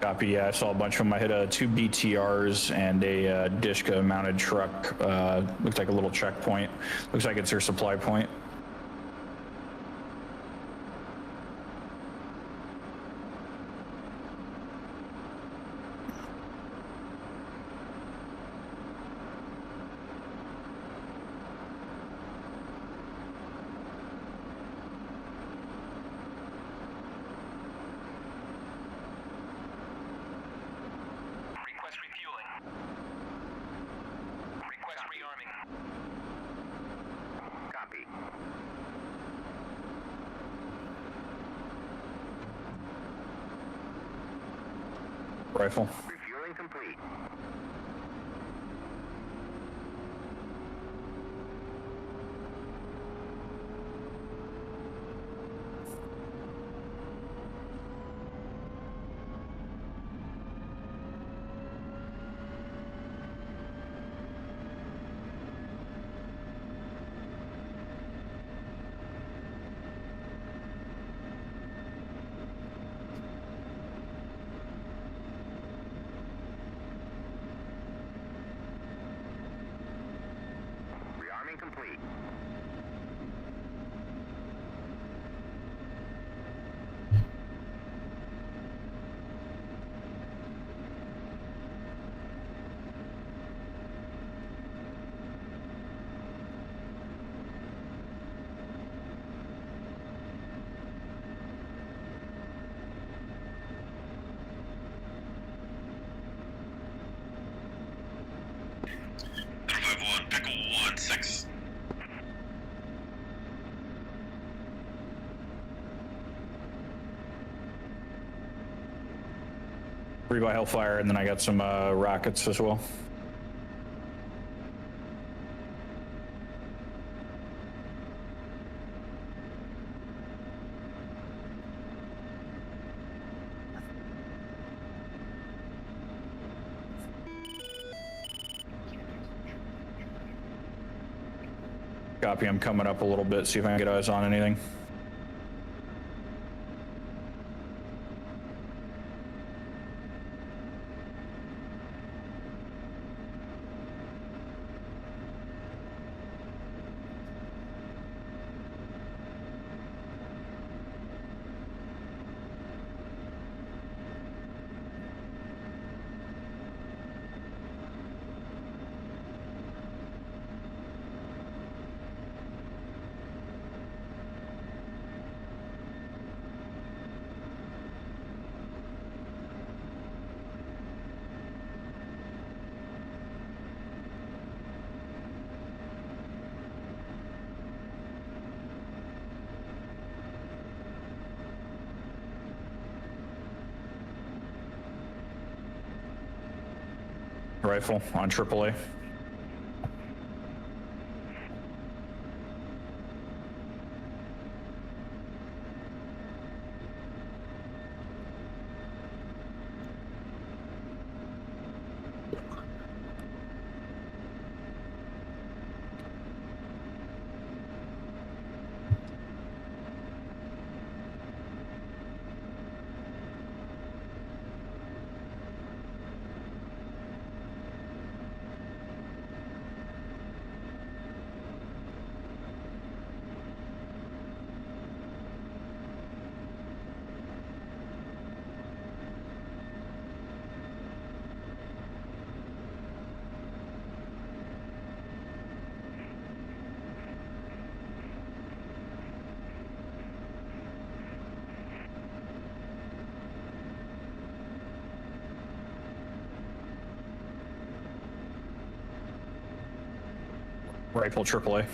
Copy. Yeah, I saw a bunch of them. I hit two BTRs and a Dishka mounted truck. Looks like a little checkpoint. Looks like it's their supply point. Rifle. Refueling complete. Rearming complete. Pickle 1-6. Three by Hellfire, and then I got some rockets as well. Copy, I'm coming up a little bit, see if I can get eyes on anything. Rifle on AAA. Rifle AAA.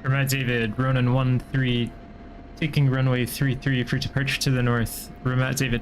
Matt David, Ronan 1-3, taking runway 33 for departure to the north. Matt David.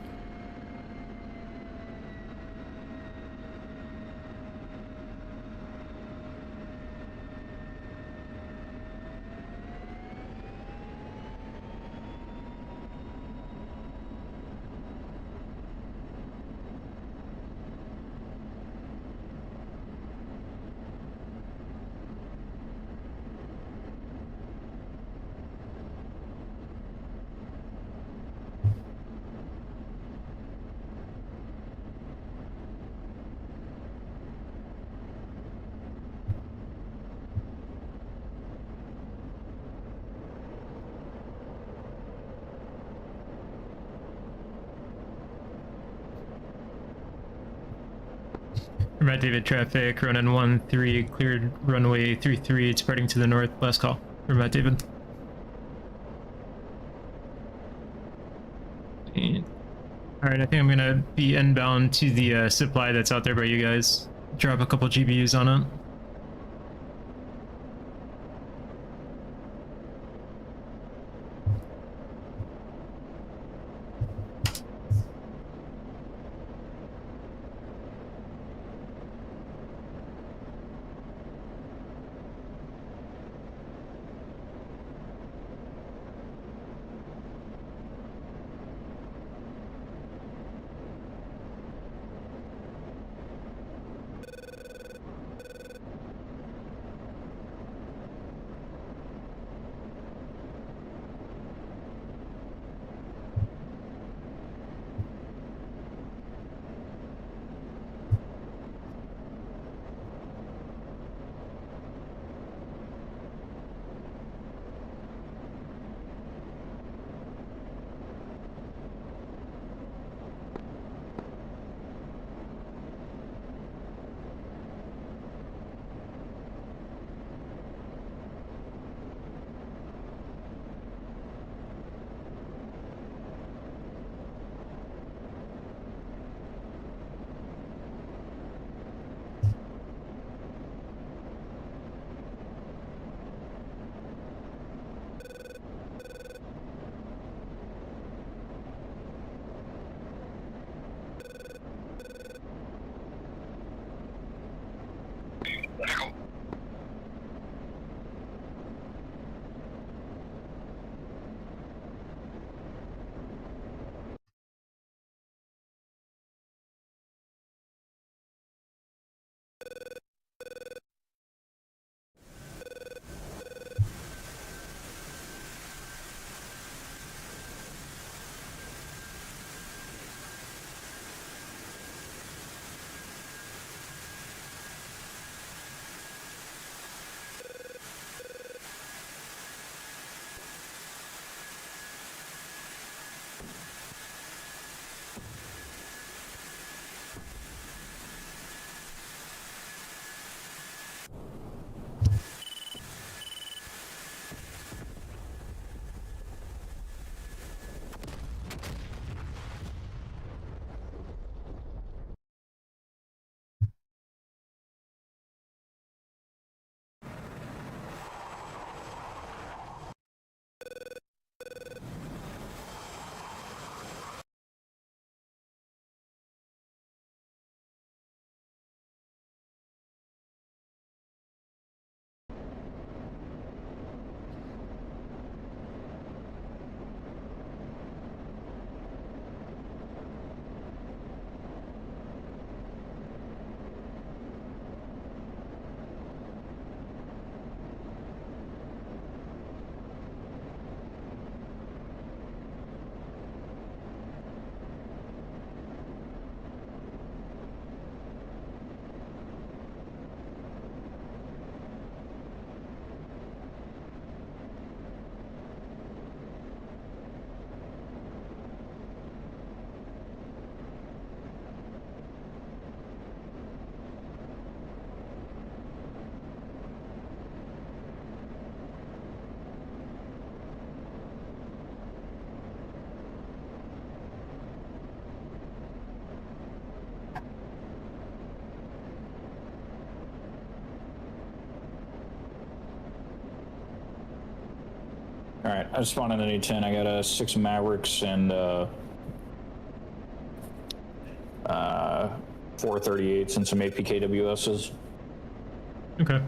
Matt David traffic, Ronan 1-3, cleared runway 33, departing to the north. Last call. Matt David. Alright, I think I'm gonna be inbound to the supply that's out there by you guys. Drop a couple GBUs on it. All right, I spawned in an A10. I got 6 Mavericks and 438s and some APKWSs. Okay.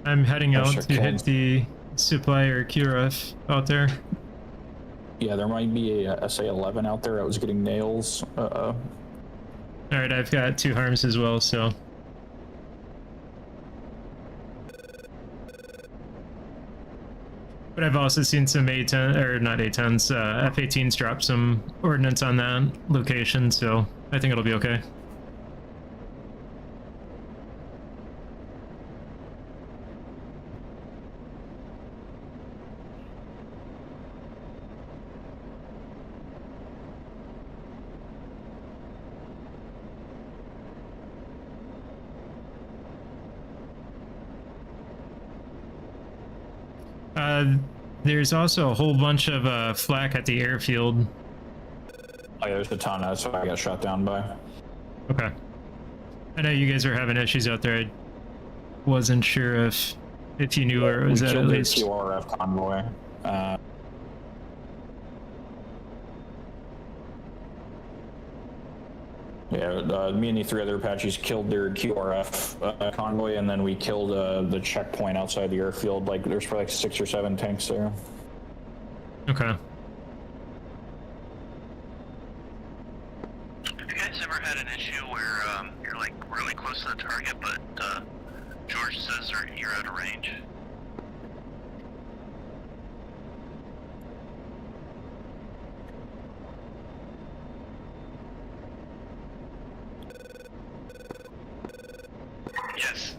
I'm heading Oh, out shit, to hit killed. the supply or QRF out there. Yeah, there might be a SA-11 out there. I was getting nails. Alright, I've got 2 harms as well, so. But I've also seen some A10, or not A10s, F-18s drop some ordnance on that location, so I think it'll be okay. There's also a whole bunch of flak at the airfield. Oh, yeah, there's a ton. That's what I got shot down by. Okay. I know you guys were having issues out there. I wasn't sure if you knew where it was at least. QRF convoy. Yeah, me and the 3 other Apaches killed their QRF convoy, and then we killed the checkpoint outside the airfield. Like, there's probably like 6 or 7 tanks there. Okay. Have you guys ever had an issue where you're like really close to the target, but George says you're out of range? Yes.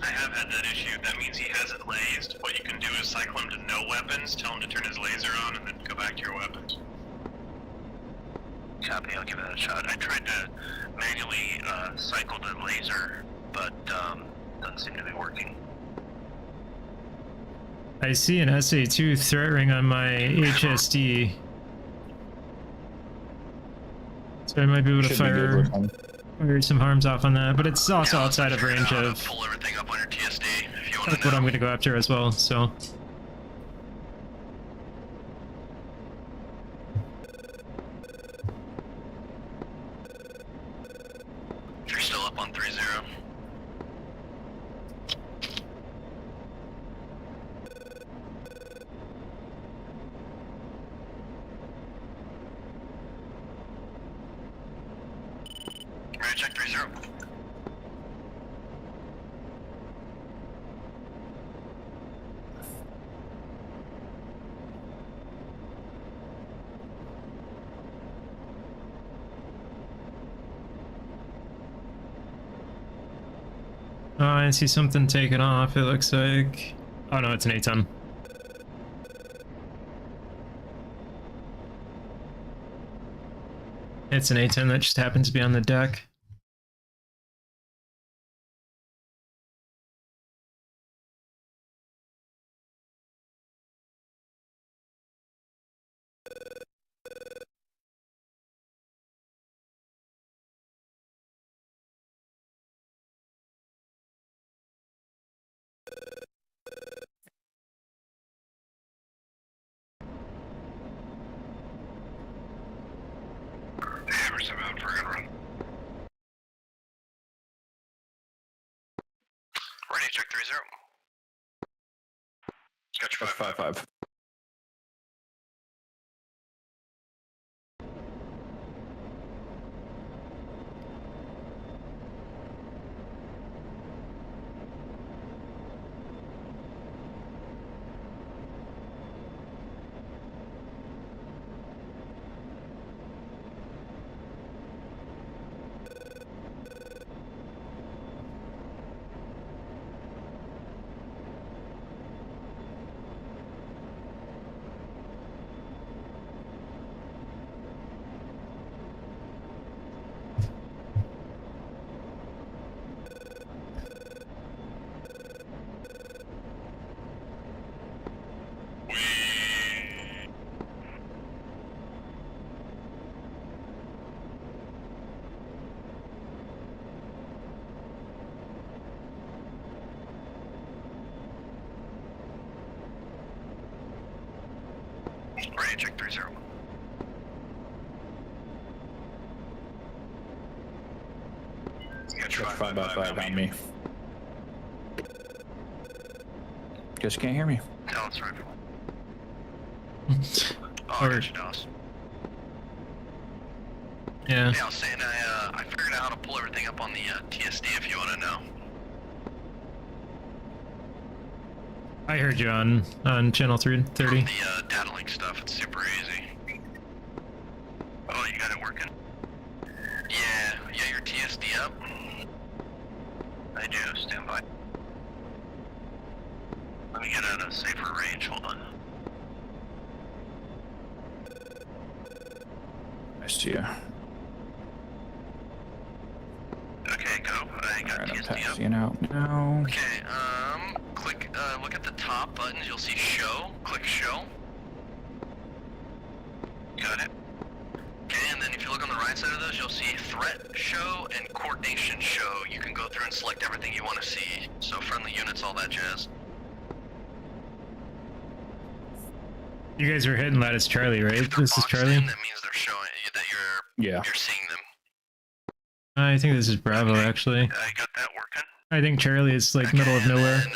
I have had that issue. That means he hasn't lased. What you can do is cycle him to no weapons, tell him to turn his laser on, and then go back to your weapons. Copy, I'll give it a shot. I tried to manually cycle the laser, but doesn't seem to be working. I see an SA-2 threat ring on my HSD. So I might be able to Should be good with them. fire some harms off on that, but it's also Yeah, outside of figure range out how to of pull everything up on your TSD if you want what to know. I'm going to go after as well, so. You're still up on 3-0. Ready, check 3-0. Oh, I see something taken off, it looks like. Oh no, it's an A-10. It's an A-10 that just happened to be on the deck. Hammer 7 out for a good run. Ready, check 3-0. Got your 5-5. 5-5. Right, check 301. That's 5x5 on me. Guess you can't hear me. Dallas rifle. Oh, Or- I got you, Dallas. Yeah. Yeah, I was saying I figured out how to pull everything up on the TSD if you want to know. I heard you on channel 330. From the data link stuff, it's super easy. Oh, you got it working? Yeah, your TSD up? I do, stand by. Let me get out of safer range, hold on. I see ya. Okay, go. I got Alright, I'm TSD up. passing out now. Okay, click, look at the top buttons, you'll see show. Click show. Got it. Okay, and then if you look on the right side of those, you'll see threat show and coordination show. You can go through and select everything you want to see. So friendly units, all that jazz. You guys are hitting Lattice Charlie, right? If they're This is boxed Charlie? in, that means they're showing that Yeah. you're seeing them. I think this is Bravo, Okay. actually. I got that working. I think Charlie is like middle of Okay, and nowhere. then,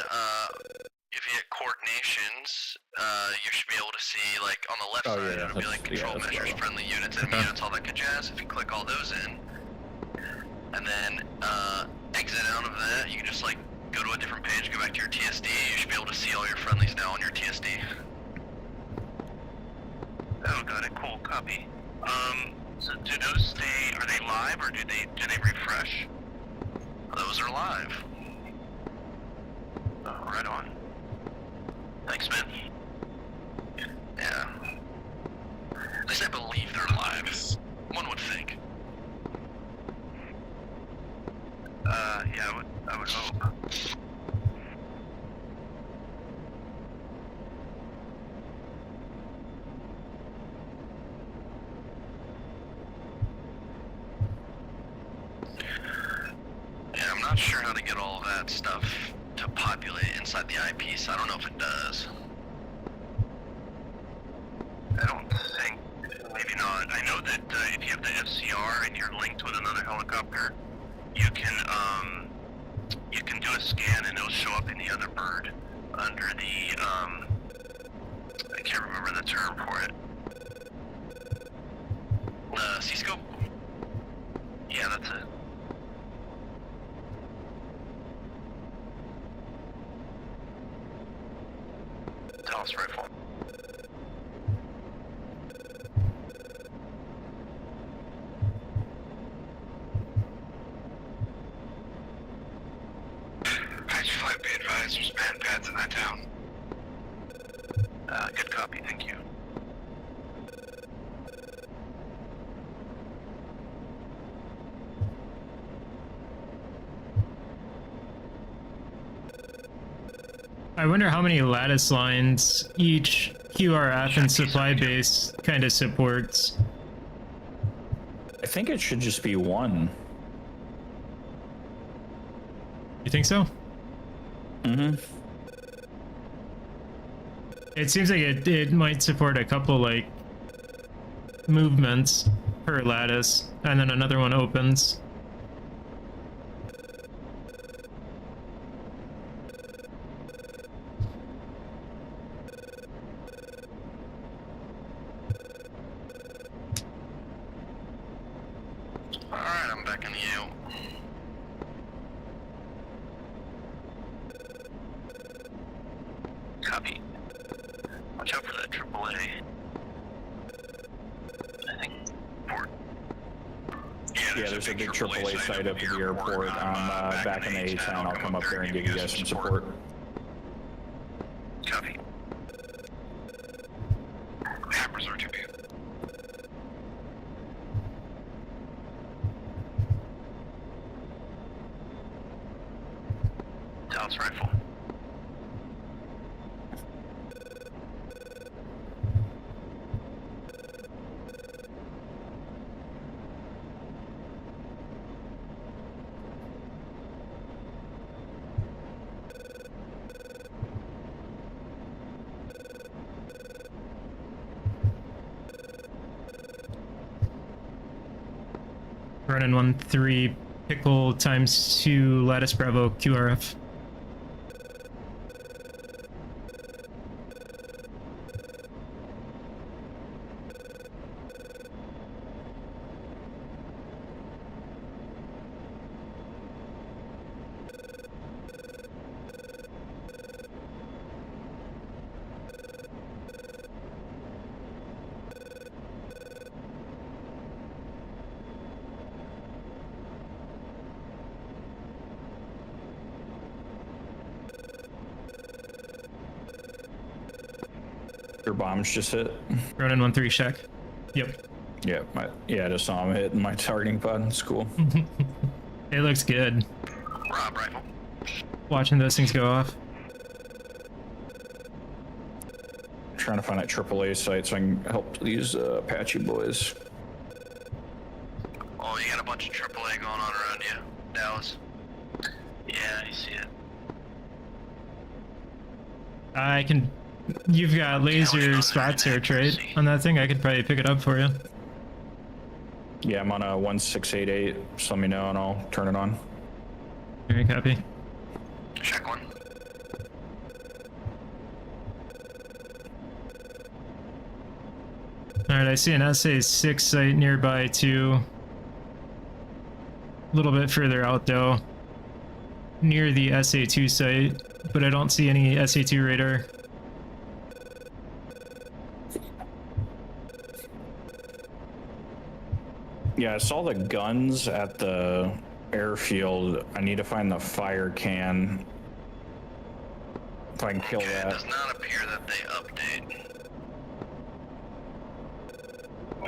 if you hit coordinations, you should be able to see, like, on the left Oh, side, yeah, it'll be like that's- control yeah, that's measures, Bravo. friendly units, enemy units, all that good jazz. If you click all those in, and then exit out of that, you can just, like, go to a different page, go back to your TSD, you should be able to see all your friendlies now on your TSD. Oh, got it. Cool. Copy. So do those stay? Are they live or do they refresh? Those are live. Oh, right on. Thanks, man. Yeah. At least I believe they're live. One would think. Yeah, I would hope. Yeah, I'm not sure how to get all of that stuff to populate inside the IP, so I don't know if it does. I don't think, maybe not. I know that if you have the FCR and you're linked with another helicopter, you can do a scan and it'll show up in the other bird under the, I can't remember the term for it. C-scope? Yeah, that's it. Dallas rifle. Patch 5, be advised, there's man pads in that town. Good copy, thank you. I wonder how many lattice lines each QRF and supply base kind of supports. I think it should just be one. You think so? Mm-hmm. It seems like it might support a couple like movements per lattice, and then another one opens. Alright, I'm back in the U. Copy. Watch out for that AAA. I think port. Yeah, there's a big AAA site up at the airport. I'm back in the A-town. I'll come up there and give you guys some support. Copy. Hammers R2B. Dallas rifle. Ronin 1-3 pickle ×2 lattice Bravo QRF. Your bombs just hit. Ronin 1-3 check. Yep. Yeah, yeah, I just saw him hitting my targeting pod. It's cool. It looks good. Rob rifle. Watching those things go off. Trying to find that AAA site so I can help these Apache boys. Oh, you got a bunch of AAA going on around you, Dallas. Yeah, I see it. I can. You've got laser spot search, right? On that thing, I could probably pick it up for you. Yeah, I'm on a 1688. Just let me know and I'll turn it on. Alright, copy. Check one. Alright, I see an SA6 site nearby too. A little bit further out though. Near the SA2 site, but I don't see any SA2 radar. Yeah, I saw the guns at the airfield. I need to find the fire can. If I can kill Okay, it that. does not appear that they update.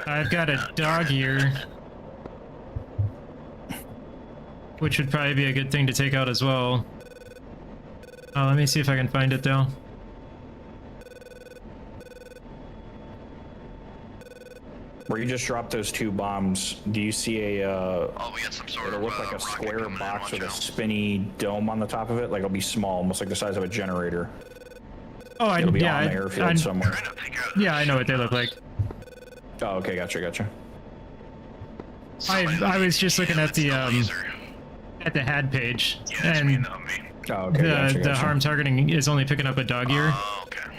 I've got a dog ear, which would probably be a good thing to take out as well. Let me see if I can find it though. Where you just dropped those 2 bombs, do you see a, Oh, we got some sort it'll of look like a rocket square coming in, box watch with a out. spinny dome on the top of it? Like it'll be small, almost like the size of a generator. Oh, It'll be yeah, on the airfield I somewhere. Trying to figure out yeah, I know what they look like. Oh, okay, gotcha. I was just looking at the laser. HAD page, Yeah, that's me, and not me. Oh, okay, the gotcha. harm targeting is only picking up a dog ear, Oh, okay.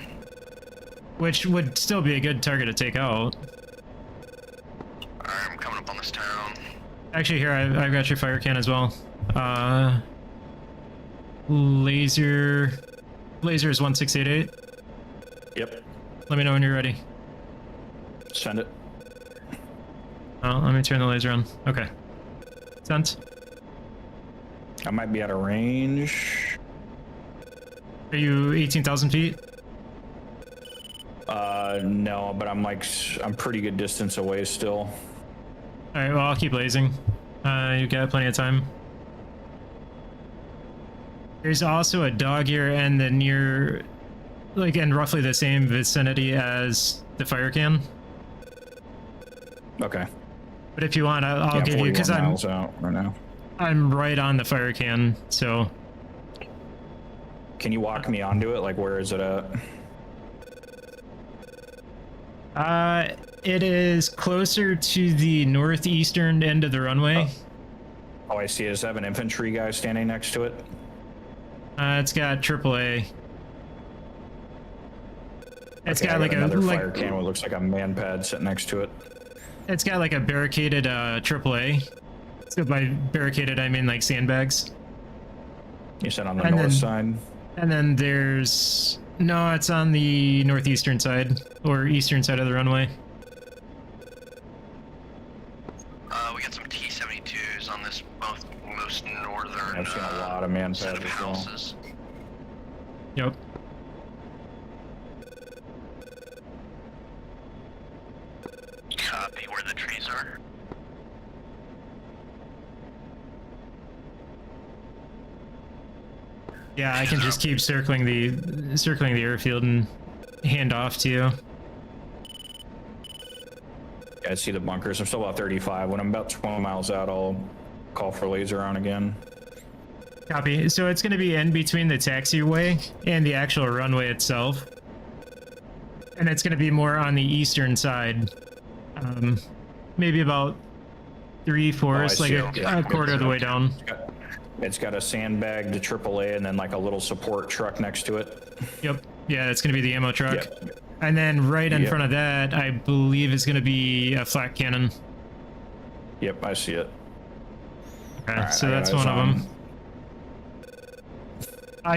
which would still be a good target to take out. Alright, I'm coming up on this town. Actually, here, I've got your fire can as well. Laser is 1688. Yep, Let me know when you're ready. send it. Oh, let me turn the laser on. Okay. Sent. I might be out of range. Are you 18,000 feet? No, but I'm pretty good distance away still. Alright, well, I'll keep lasing. You've got plenty of time. There's also a dog ear and the near, like, in roughly the same vicinity as the fire can. Okay. But if you want, I'll Yeah, give you, because 41 miles out right now. I'm right on the fire can, so Can you walk me onto it? Like, where is it at? it is closer to the northeastern end of the runway. Oh, I see. Does it have an infantry guy standing next to it? It's got AAA. It's Okay, I got like another a fire can that looks like a man pad sitting next to it. It's got like a barricaded AAA. So by barricaded, I mean like sandbags. You said on the And north then- side? And then there's no, it's on the northeastern side or eastern side of the runway. We got some T-72s on this most northern I've seen a lot of man set pads of as well. houses. Yep. Copy where the trees are. Yeah, I can just keep circling the airfield and hand off to you. Yeah, I see the bunkers. I'm still about 35. When I'm about 12 miles out, I'll call for laser on again. Copy. So it's going to be in between the taxiway and the actual runway itself. And it's going to be more on the eastern side. Maybe about 3/4, like see a, it. Yeah. a quarter of the way down. It's got a sandbag to AAA and then like a little support truck next to it. Yep. Yeah, that's going to be the ammo truck. Yep. And then right in Yep. front of that, I believe is going to be a flat cannon. Yep, I see it. Okay, All right, so I got that's eyes one of on- them.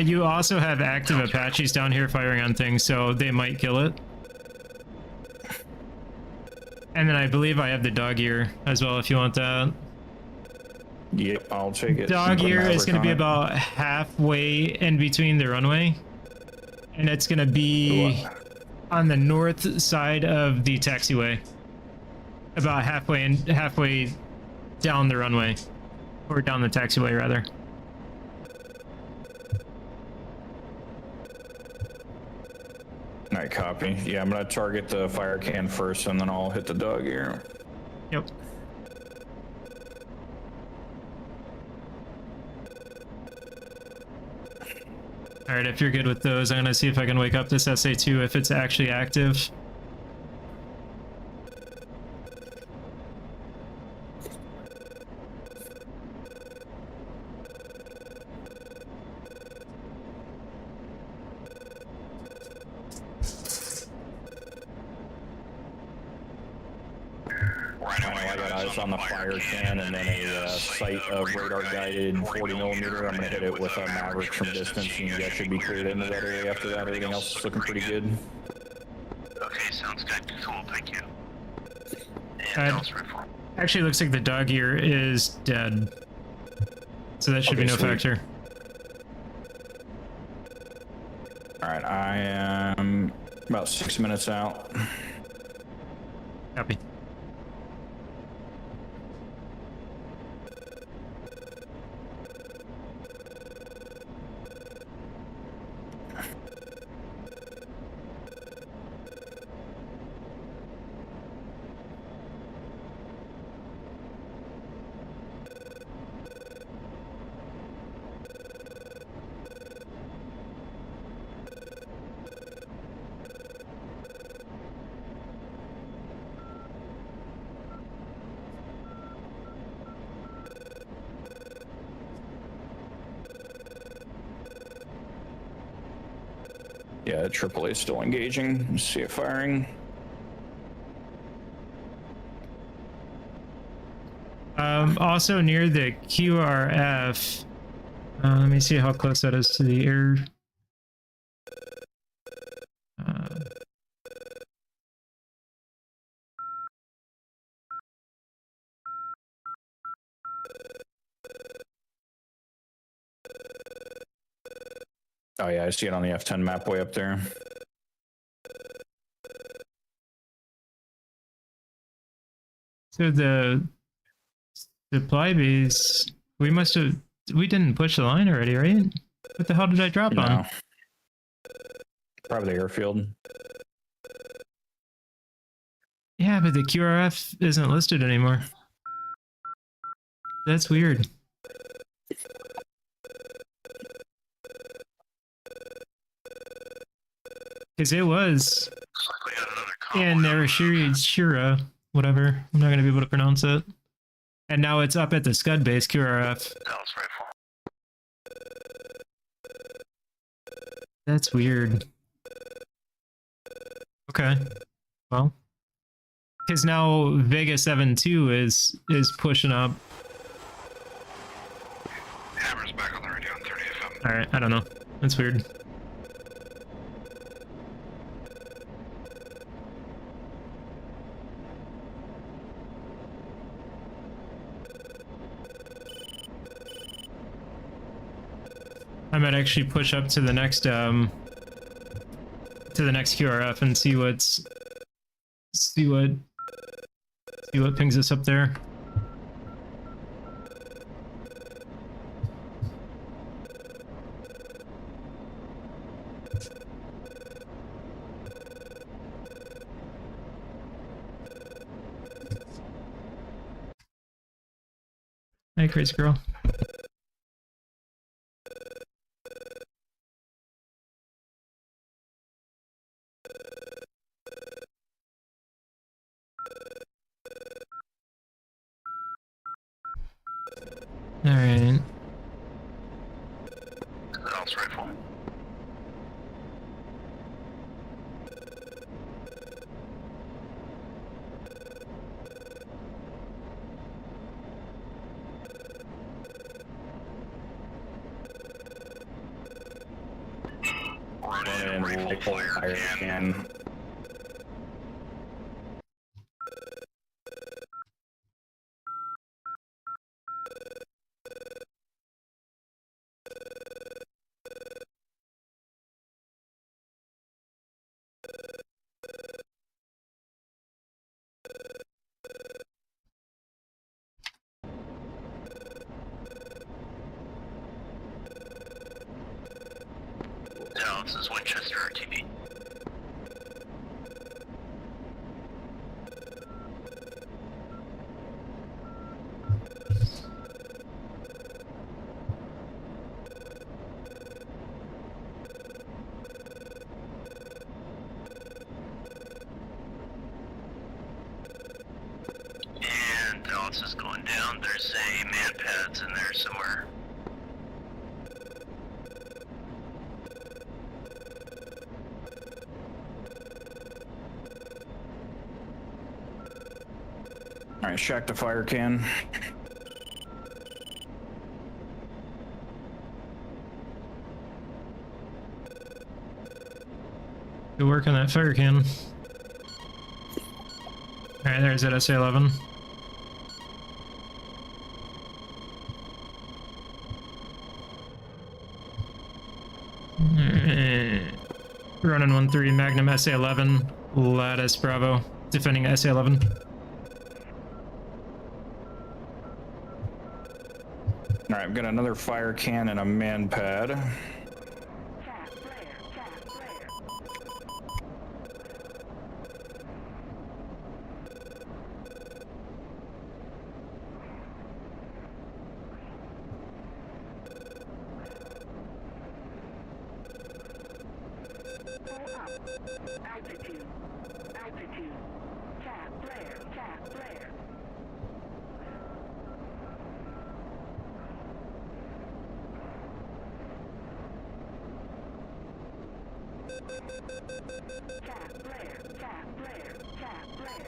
You also have active Apaches down here firing on things, so they might kill it. And then I believe I have the dog ear as well, if you want that. Yep, I'll take it. Dog Put ear is Maverick going to on be it. about halfway in between the runway. And it's going to be on the north side of the taxiway. About halfway down the runway. Or down the taxiway, rather. All right, copy. Yeah, I'm gonna target the fire can first, and then I'll hit the dog ear. Yep. Alright, if you're good with those, I'm gonna see if I can wake up this SA2 if it's actually active. I got eyes on the fire can, and then a sight of radar-guided 40mm. I'm gonna hit it with a Maverick from distance, and you guys should be cleared into that area after that. Everything else is looking pretty good. Okay, sounds good. Cool, thank you. And Alright. Dallas Reform. Actually, looks like the dog ear is dead. So that should be Okay, no sweet. factor. All right, I am about 6 minutes out. Copy. Yeah, AAA is still engaging. See it firing. Also near the QRF, let me see how close that is to the air. Oh yeah, I see it on the F10 map way up there. So the supply base, we didn't push the line already, right? What the hell did I drop on? No. Probably the airfield. Yeah, but the QRF isn't listed anymore. That's weird. Because it was Looks like we got another call. in Shira, whatever. I'm not going to be able to pronounce it. And now it's up at the Scud base, QRF. Dallas Reform. That's weird. Okay. Well. Because now Vega 7-2 is pushing up. Hammer's back on the radio on 30 FM. Alright, I don't know. That's weird. I might actually push up to the next QRF and see what pings us up there. Hey, crazy girl. All right. House rifle. And rifle fire can. Dallas is Winchester RTV. And Dallas is going down. There's a man pads in there somewhere. All right, shack the fire can. Good work on that fire can. All right, there's that SA-11. Running 1-3 Magnum SA-11, Lattice Bravo, defending SA-11. All right, I've got another fire can and a man pad. Altitude. Altitude. Tap flare. Tap flare. Tap flare. Tap flare. Tap flare.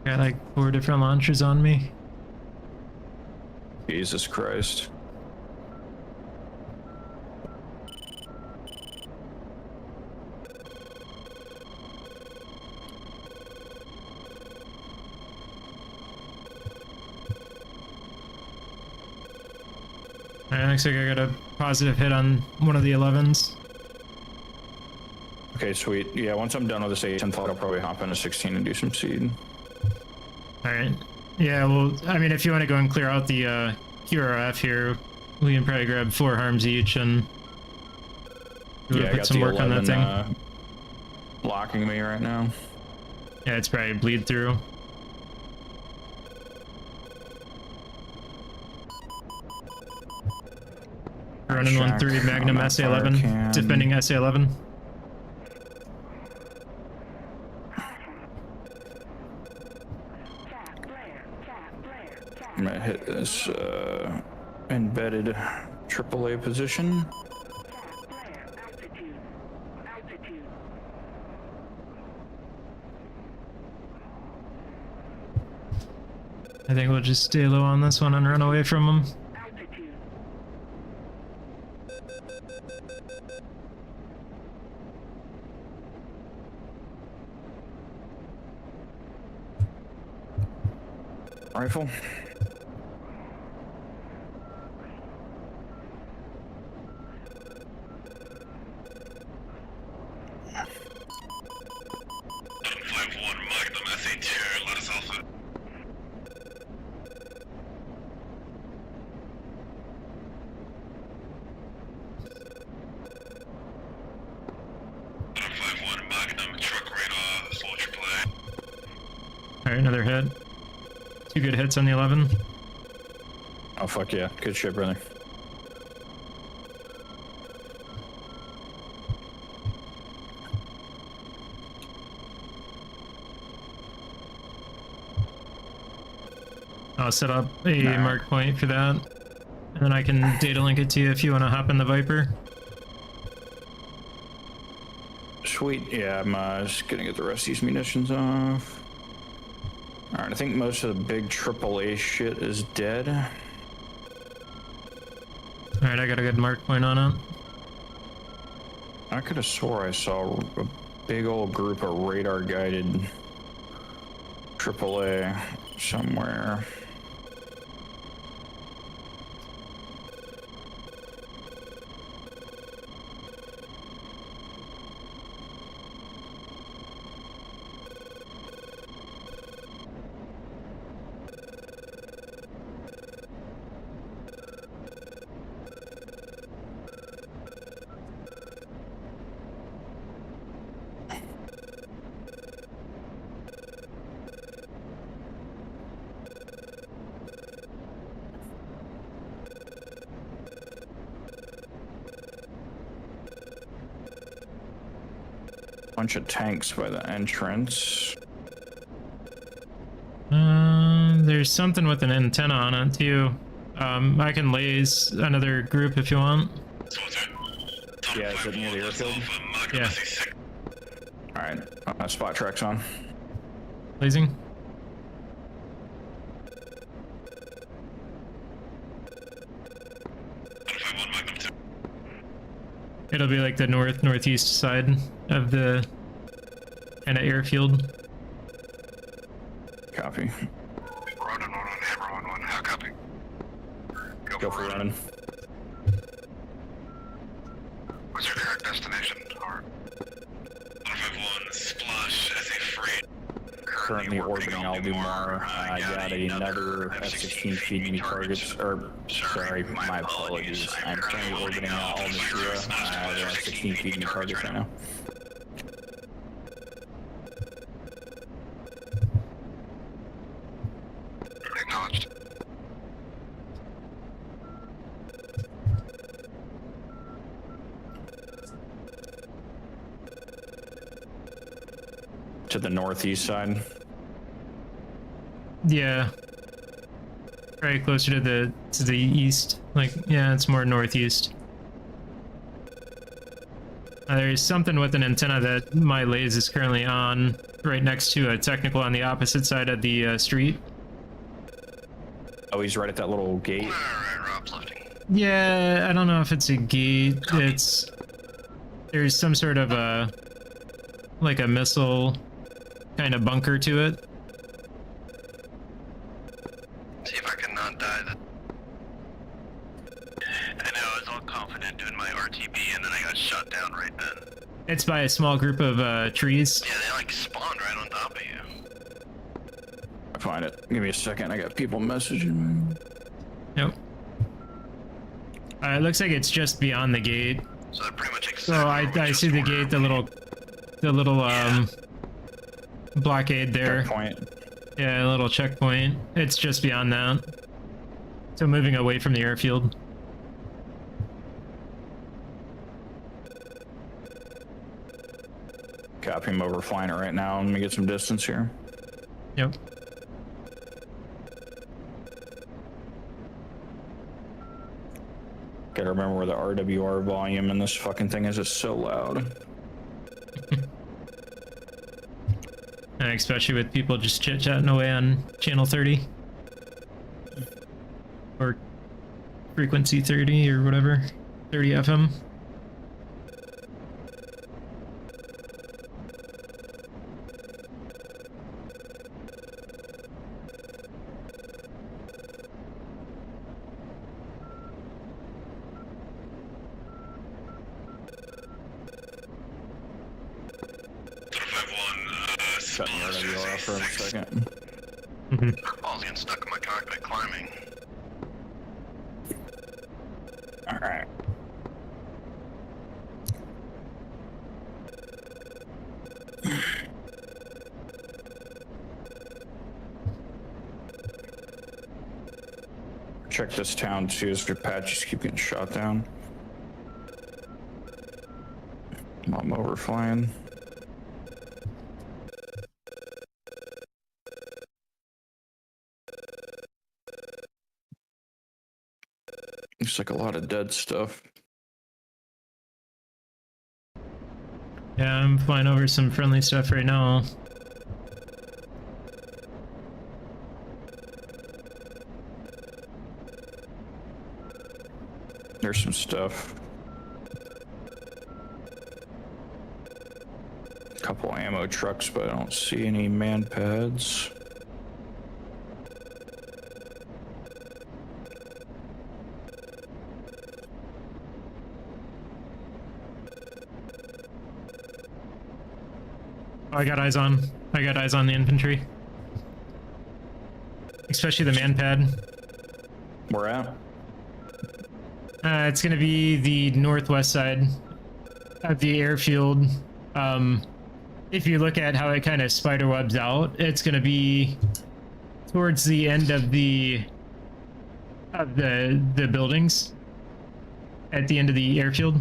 Got like 4 different launchers on me. Jesus Christ. Alright, looks like I got a positive hit on one of the 11s. Okay, sweet. Yeah, once I'm done with this 8th I'll probably hop into 16 and do some seed. Alright. Yeah, well, I mean, if you want to go and clear out the QRF here, we can probably grab 4 harms each and Yeah, I put got some the work 11, on that thing. Blocking me right now. Yeah, it's probably bleed through. Running Shack 1-3 Magnum on that fire SA-11, can. defending SA-11. Tap flare. Tap flare. Tap. I'm gonna hit this embedded AAA position. Tap flare. Altitude. Altitude. I think we'll just stay low on this one and run away from them. Altitude. Rifle. Magnum SA2, let us Alpha. Magnum, truck radar, full AAA. Alright, another hit. 2 good hits on the 11. Oh fuck yeah, good shit, brother. I'll set up a mark point for that. And then I can data link it to you if you want to hop in the Viper. Sweet. Yeah, I'm just gonna get the rest of these munitions off. Alright, I think most of the big AAA shit is dead. Alright, I got a good mark point on it. I could have swore I saw a big old group of radar-guided AAA somewhere. Bunch of tanks by the entrance. There's something with an antenna on it too. I can laze another group if you want. Yeah, is it near the airfield? Yeah. Alright, spot tracks on. Blazing. It'll be like the northeast side of the kind of airfield. Copy. Ronan 1 on Hammer 1-1. How copy? Go for running. What's your correct destination? Or 151 Splash as a freight. Currently orbiting Aldemar. I got another F-16 feeding me targets. Or, sorry, my apologies. I'm currently orbiting Aldemar. I have an F-16 feeding me targets right now. Acknowledged. To the northeast side. Yeah. Right closer to the east. Like, yeah, it's more northeast. There's something with an antenna that my laze is currently on right next to a technical on the opposite side of the street. Oh, he's right at that little gate. Alright, Rob's lifting. Yeah, I don't know if it's a gate. There's some sort of like a missile kind of bunker to it. See if I can not die then. I know, I was all confident doing my RTB and then I got shot down right then. It's by a small group of trees. Yeah, they like spawned right on top of you. I find it. Give me a second. I got people messaging me. Yep. It looks like it's just beyond the gate. So that pretty much So I see the gate, the little blockade there. Checkpoint. Yeah, a little checkpoint. It's just beyond that. So moving away from the airfield. Copy, him over flying it right now. Let me get some distance here. Yep. Gotta remember where the RWR volume in this fucking thing is. It's so loud. And especially with people just chit-chatting away on channel 30. Or frequency 30 or whatever. 30 FM. Shutting the RWR off for a second. Balls getting stuck in my cockpit climbing. Alright. Check this town too, as your Apaches keep getting shot down. I'm overflying. Looks like a lot of dead stuff. Yeah, I'm flying over some friendly stuff right now. There's some stuff. Couple ammo trucks, but I don't see any man pads. Oh, I got eyes on the infantry. Especially the man pad. Where at? It's gonna be the northwest side of the airfield. If you look at how it kind of spider webs out, it's gonna be towards the end of the buildings at the end of the airfield.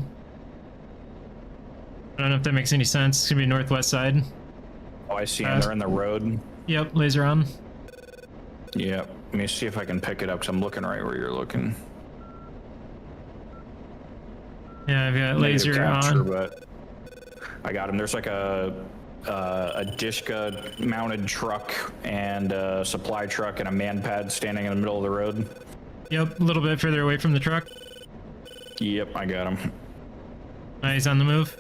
I don't know if that makes any sense. It's gonna be northwest side. Oh, I see them. They're in the road. Yep, laser on. Yep. Let me see if I can pick it up, because I'm looking right where you're looking. Yeah, I've got laser Capture, on. but I got him. There's like a Dishka mounted truck and a supply truck and a man pad standing in the middle of the road. Yep, a little bit further away from the truck. Yep, I got him. He's on the move.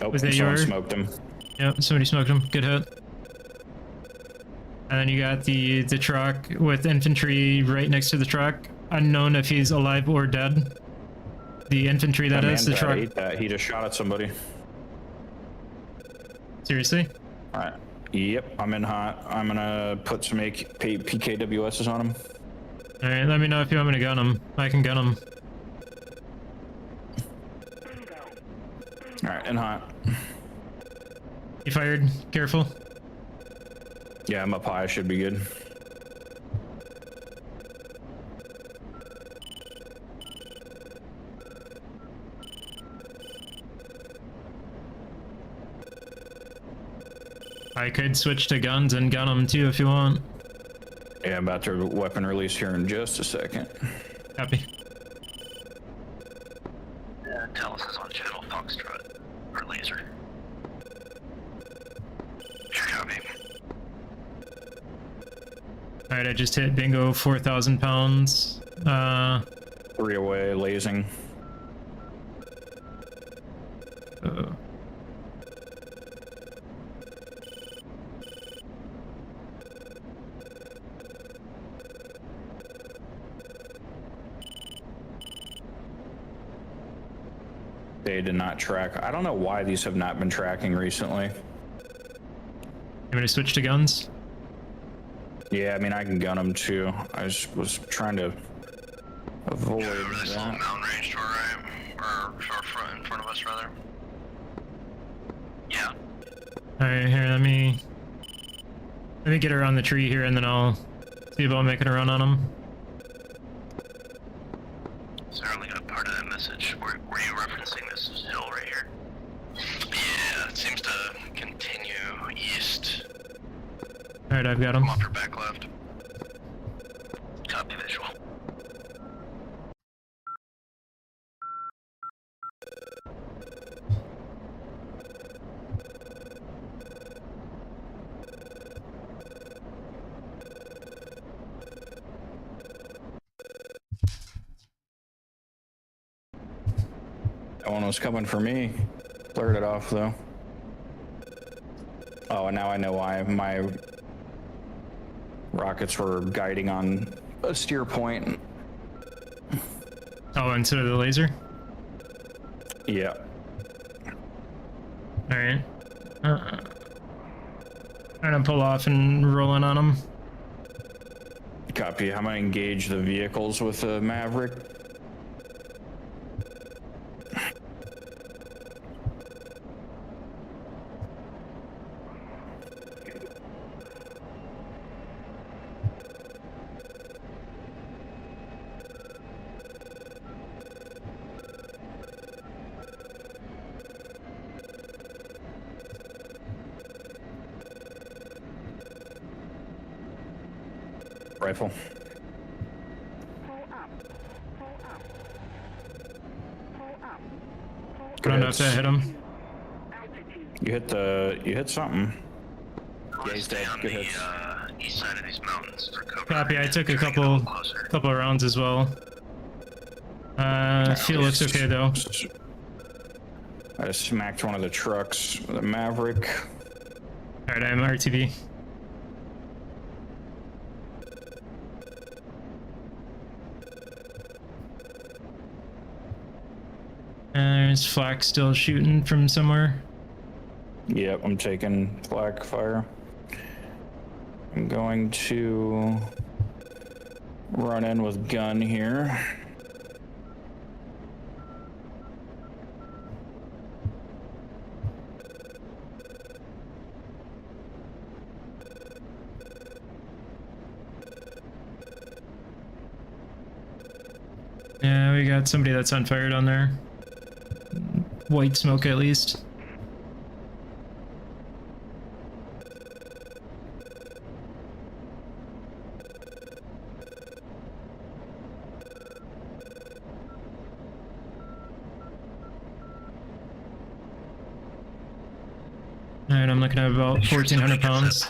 Oh, Was that someone yours? smoked him. Yep, somebody smoked him. Good hit. And then you got the truck with infantry right next to the truck. Unknown if he's alive or dead. The infantry, that is, the man pad truck. ate that. He just shot at somebody. Seriously? All right. Yep, I'm in hot. I'm gonna put some PKWSs on him. Alright, let me know if you want me to gun him. I can gun him. All right, in hot. He fired. Careful. Yeah, I'm up high. Should be good. I could switch to guns and gun him too if you want. Yeah, I'm about to weapon release here in just a second. Copy. Tell us is on channel Foxtrot or laser. Sure, copy. Alright, I just hit bingo 4,000 pounds. 3 away, lasing. They did not track. I don't know why these have not been tracking recently. You want me to switch to guns? Yeah, I mean, I can gun them too. I just was trying to avoid Over this little that. mountain range to our right, or to our front, in front of us rather. Yeah. Alright, here, let me get her on the tree here and then I'll see about making a run on him. Certainly got part of that message. Were you referencing this hill right here? Yeah, it seems to continue east. Alright, I've got him. Come off your back left. Copy visual. That one was coming for me. Blurred it off though. Oh, and now I know why my rockets were guiding on a steer point. Oh, instead of the laser? Yeah. Alright. I'm gonna pull off and roll in on him. Copy. I'm gonna engage the vehicles with the Maverick. Rifle. Pull up. I don't know if that hit him. You hit something. Yeah, he's Stay dead. on Good the hits. east side of these mountains for cover. Copy. I took a Try to get couple little closer. of rounds as well. Fuel looks okay though. I smacked one of the trucks with a Maverick. All right, I'm RTV. There's flak still shooting from somewhere. Yep, I'm taking flak fire. I'm going to run in with gun here. Yeah, we got somebody that's on fire down there. White smoke at least. Alright, I'm looking at about 1,400 pounds.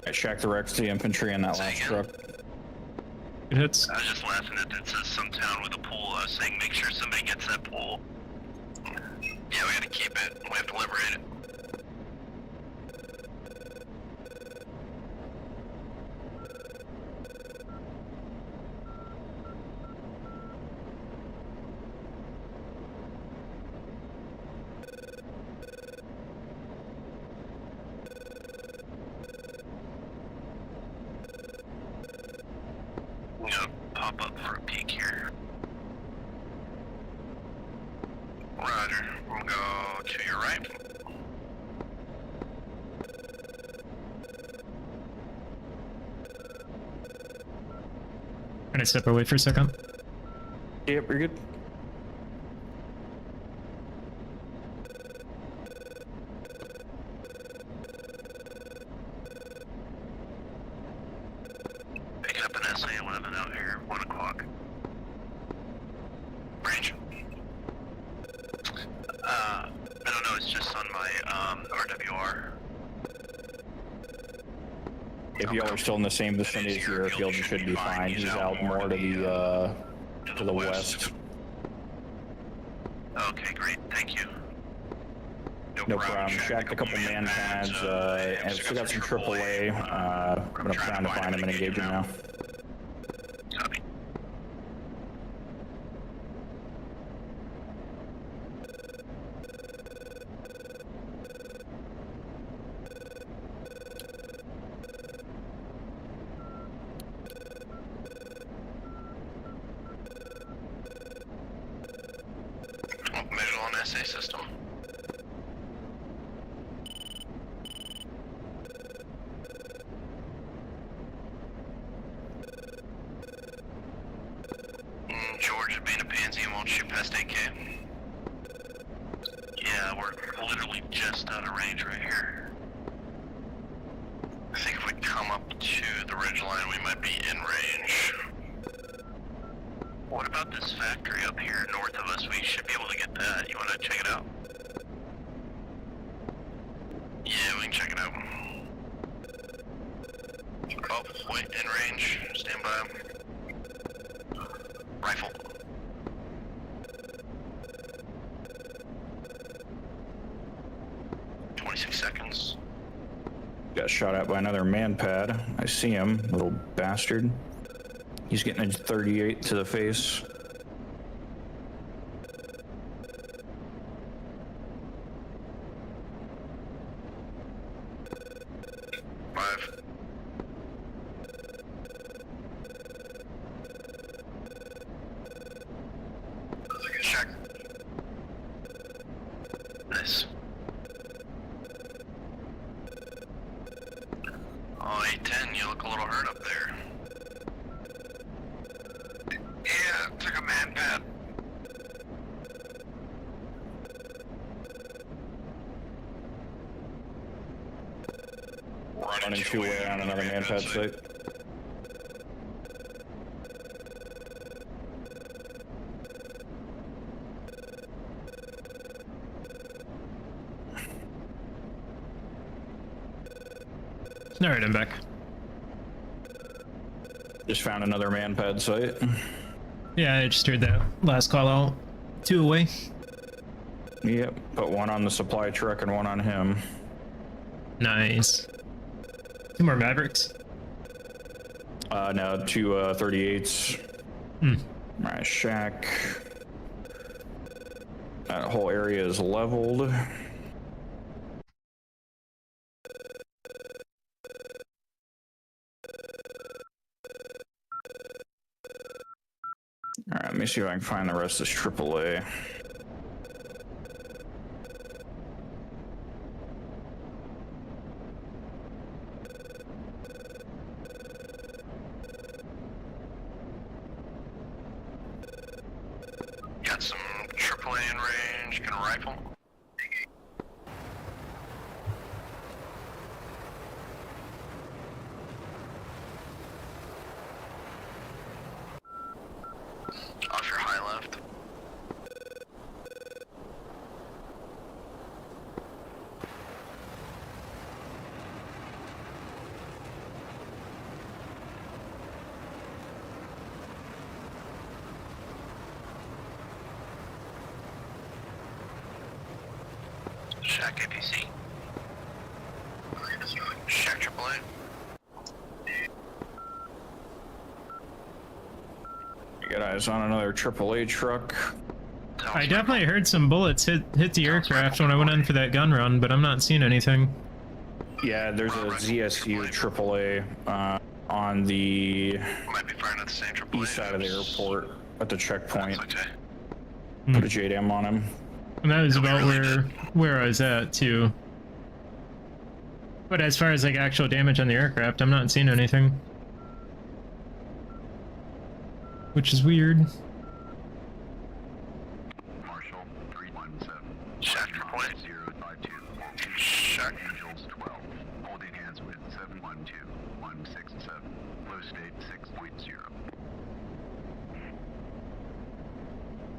I shacked the Rex to the infantry in that last truck. Good hits. I was just laughing at it says some town with a pool. I was saying make sure somebody gets that pool. Yeah, we gotta keep it. We have to liberate it. I'm gonna pop up for a peek here. Roger. We'll go to your right. Can I step away for a second? Yep, you're good. Picking up an SA-11 out here, 1 o'clock. Range? I don't know, it's just on my, RWR. If y'all are still in the same vicinity as your airfield, you should be fine. He's out more to the west. Okay, great, thank you. No problem. Shacked a couple man pads, and still got some AAA. I'm gonna try to find him and engage him now. Copy. Visual on SA system. George being a pansy and won't shoot past 8K. Yeah, we're literally just out of range right here. I think if we come up to the ridgeline, we might be in range. What about this factory up here north of us? We should be able to get that. You want to check it out? Yeah, we can check it out. Oh, wait, in range. Stand by. Rifle. Seconds. Got shot at by another man pad. I see him, little bastard. He's getting a 38 to the face. Five. Check. Nice. Oh, 810, you look a little hurt up there. Yeah, took a man pad. Running two-way on another man pad site. All right, I'm back. Just found another man pad site. Yeah, I just heard that last call out. 2 away. Yep, put one on the supply truck and one on him. Nice. 2 more Mavericks. No, 2 38s. My shack. That whole area is leveled. Alright, let me see if I can find the rest of this AAA. Got some AAA in range. Can a rifle? Off your high left. Shack APC. Shack AAA. You got eyes on another AAA truck. I definitely heard some bullets hit the aircraft when I went in for that gun run, but I'm not seeing anything. Yeah, there's a ZSU AAA on the Might be firing at the same AAA. east side of the airport at the checkpoint. That's okay. Put a JDAM on him. And that was about where I was at too. But as far as like actual damage on the aircraft, I'm not seeing anything. Which is weird. Marshall 317. Shack AAA. 052. Shack. Angels 12. Holding hands with 712. 167. Low state 6.0.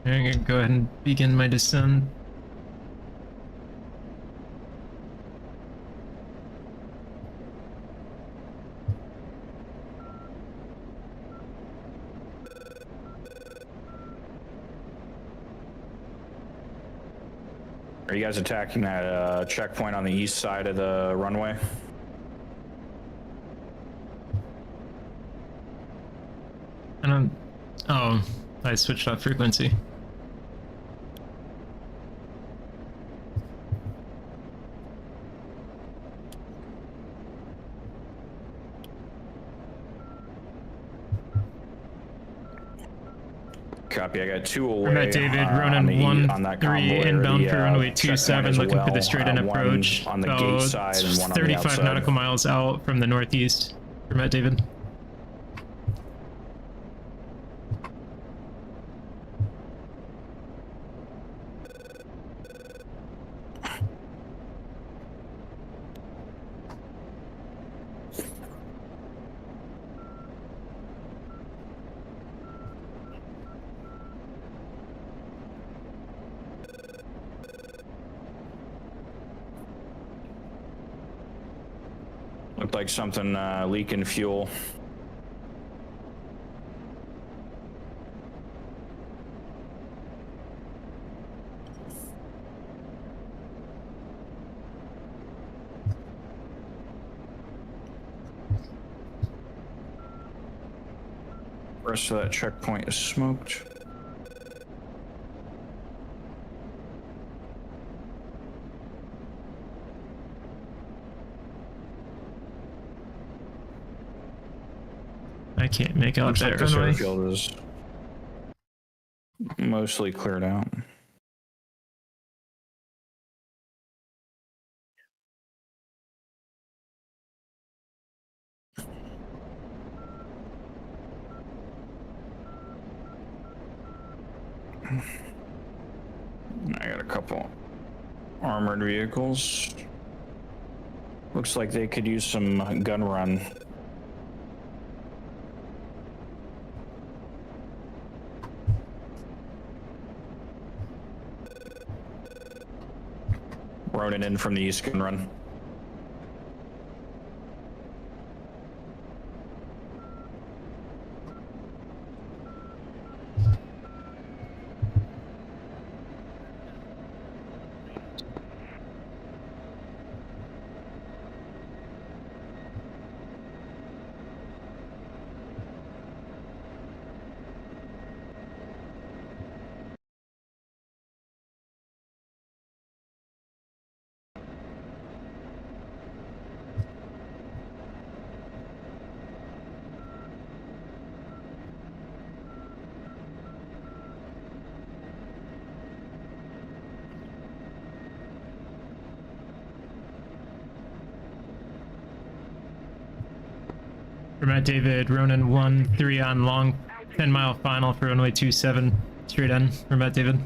I'm gonna go ahead and begin my descent. Are you guys attacking that checkpoint on the east side of the runway? I don't. Oh, I switched off frequency. Copy, I got 2 away. I'm at David, on Ronan the- 1-3 on that convoy, inbound the, for runway checkpoint 27, as looking for the well. straight-in One approach. on the gate side and one on the 35 outside. nautical miles out from the northeast. I'm at David. Looked like something leaking fuel. Rest of that checkpoint is smoked. I can't make out Looks like that this runway. airfield is mostly cleared out. I got a couple armored vehicles. Looks like they could use some gun run. Ronan in from the east gun run. Matt David, Ronan 1-3 on long 10-mile final for runway 27. Straight in for Matt David.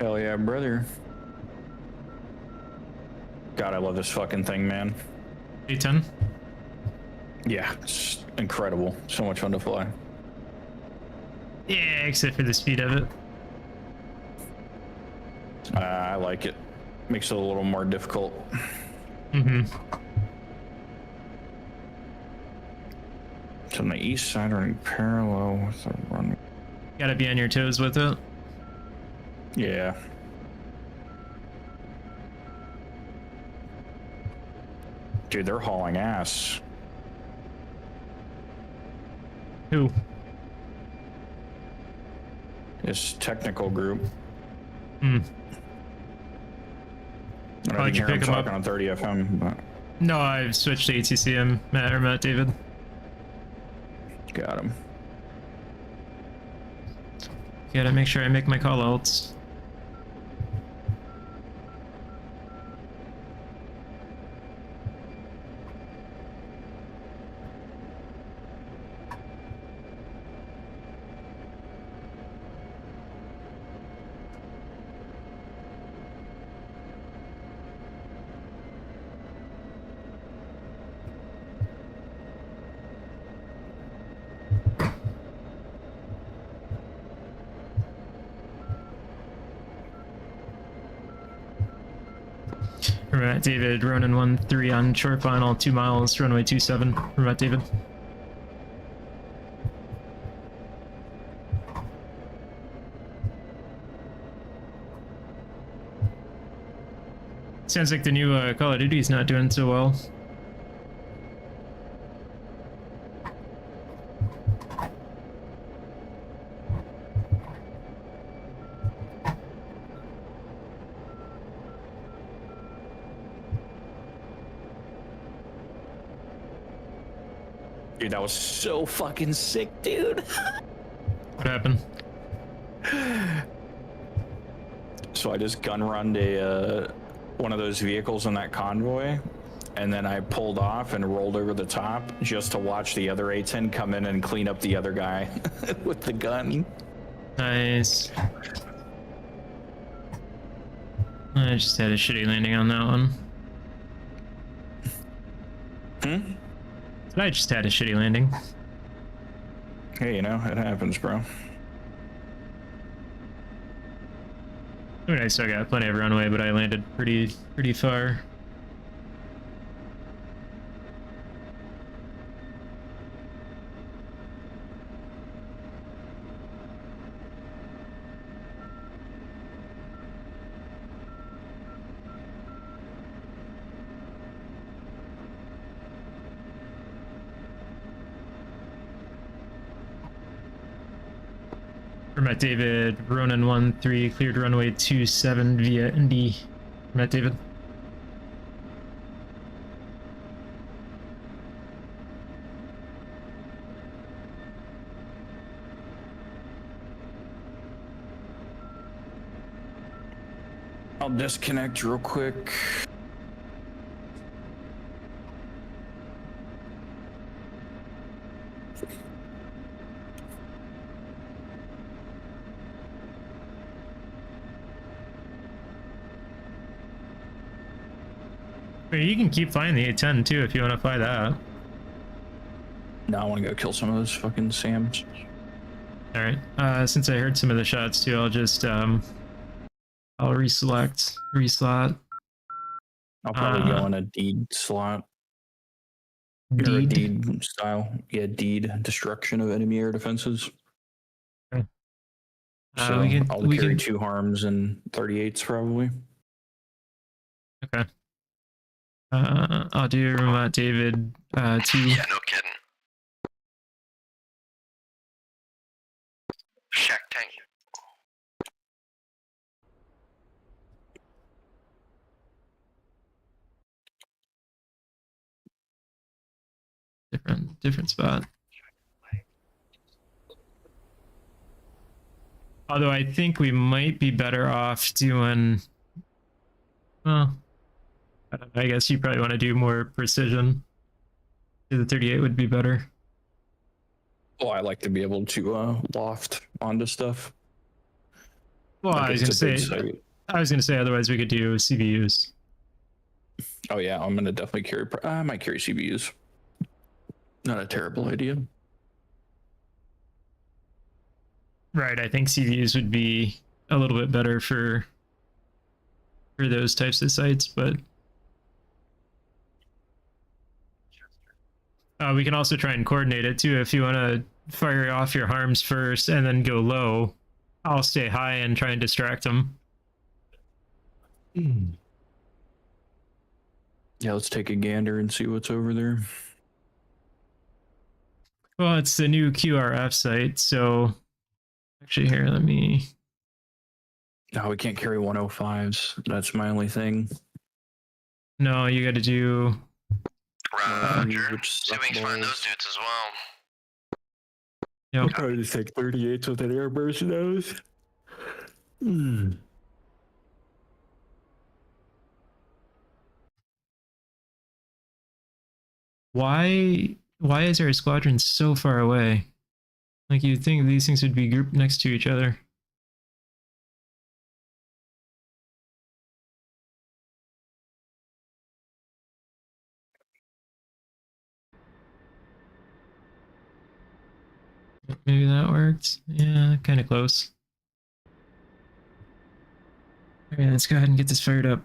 Hell yeah, brother. God, I love this fucking thing, man. A10. Yeah, it's incredible. So much fun to fly. Yeah, except for the speed of it. I like it. Makes it a little more difficult. Mm-hmm. It's on the east side, running parallel with the runway. Gotta be on your toes with it. Yeah. Dude, they're hauling ass. Who? This technical group. Hmm. I don't Why'd you hear pick them 'em up? talking on 30 FM, but No, I've switched to ATCM, Matt David. got him. Gotta make sure I make my call outs. Matt David, Ronan 1-3 on short final, 2 miles, runway 27. Matt David. Sounds like the new Call of Duty is not doing so well. Dude, that was so fucking sick, dude. What happened? So I just gun runned a one of those vehicles in that convoy, and then I pulled off and rolled over the top just to watch the other A10 come in and clean up the other guy with the gun. Nice. I just had a shitty landing on that one. I just had a shitty landing. Hey, you know, it happens, bro. I mean, I still got plenty of runway, but I landed pretty far. Matt David, Ronan 1-3, cleared runway 27 via Indy. Matt David. I'll disconnect real quick. You can keep flying the A10 too if you want to fly that. Now I want to go kill some of those fucking Sams. All right. Since I heard some of the shots too, I'll just I'll reslot. I'll probably go in a deed slot. Or a Deed. deed style. Yeah, deed destruction of enemy air defenses. Okay. So I'll we carry can 2 harms and 38s probably. Okay. I'll do David 2. Yeah, no kidding. Shack tank. Different spot. Although I think we might be better off doing. Well, I don't know, I guess you probably want to do more precision. The 38 would be better. Well, I like to be able to loft onto stuff. Well, Like I was if gonna it's a big say. site. I was gonna say otherwise we could do CVUs. Oh yeah, I'm gonna definitely carry. I might carry CBUs. Not a terrible idea. Right, I think CVUs would be a little bit better for those types of sites, but we can also try and coordinate it too. If you want to fire off your harms first and then go low, I'll stay high and try and distract them. Yeah, let's take a gander and see what's over there. Well, it's the new QRF site, so actually here, let me. No, we can't carry 105s. That's my only thing. No, you got to do. Roger. which See if we can find suck those dudes as well. Yep. probably just take 38s with an airburst of those. Why is our squadron so far away? Like you'd think these things would be grouped next to each other. Maybe that worked. Yeah, kind of close. All right, let's go ahead and get this fired up.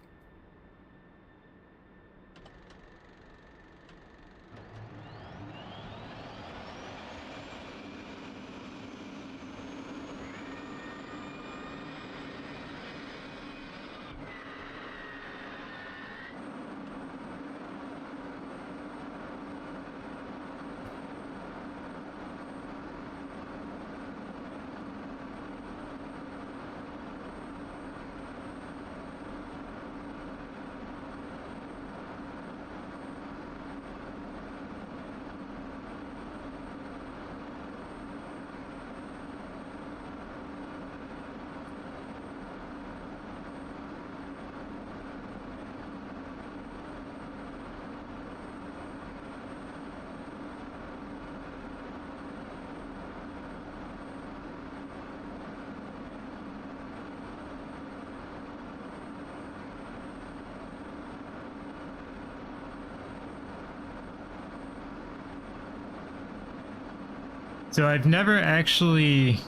So I've never actually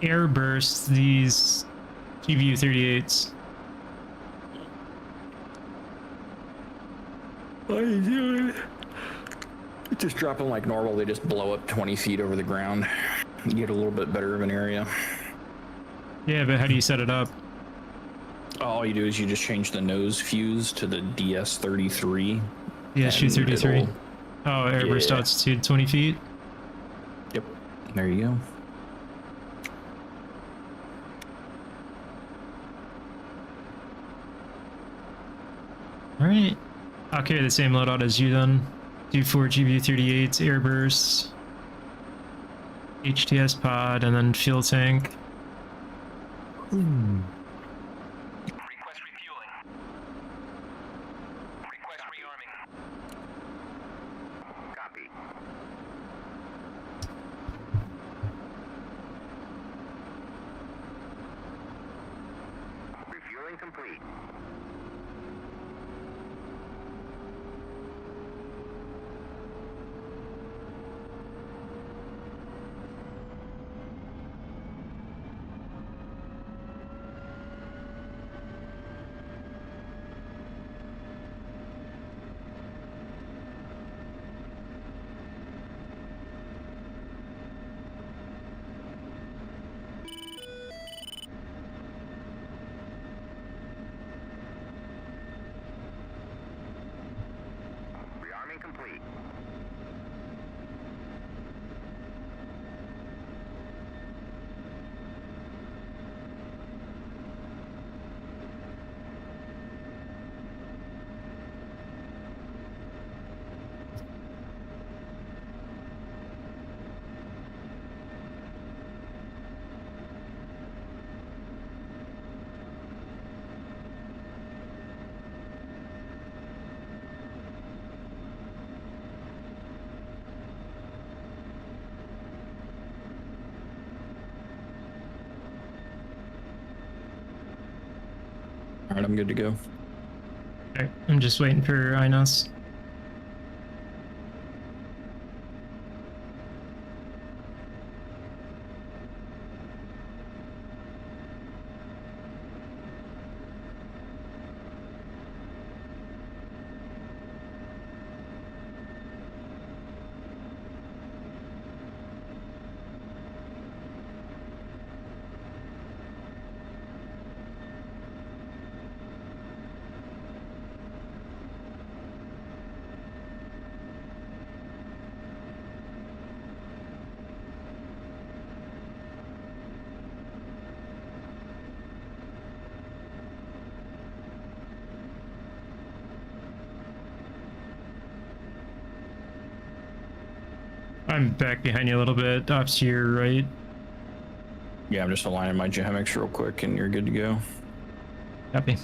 airburst these GBU-38s. What are you doing? Just drop them like normal. They just blow up 20 feet over the ground. You get a little bit better of an area. Yeah, but how do you set it up? All you do is you just change the nose fuse to the DS33. DSU-33. it'll- Oh, airburst Yeah. altitude 20 feet. Yep. There you go. All right. I'll carry the same loadout as you then. Do 4 GBU-38s, airbursts, HTS pod, and then fuel tank. Request refueling. Request rearming. Copy. Refueling complete. Rearming complete. Alright, I'm good to go. Alright, I'm just waiting for Inos. I'm back behind you a little bit, off to your right. Yeah, I'm just aligning my geomics real quick and you're good to go. Copy.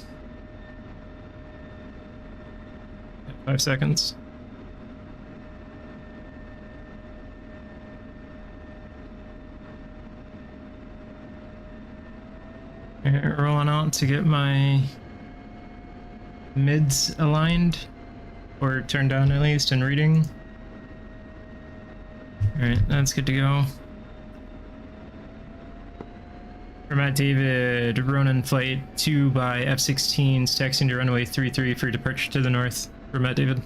5 seconds. Alright, rolling out to get my mids aligned, or turned down at least, and reading. Alright, that's good to go. For Matt David, Ronan Flight 2 by F-16s, taxiing to runway 33 for departure to the north. For Matt David.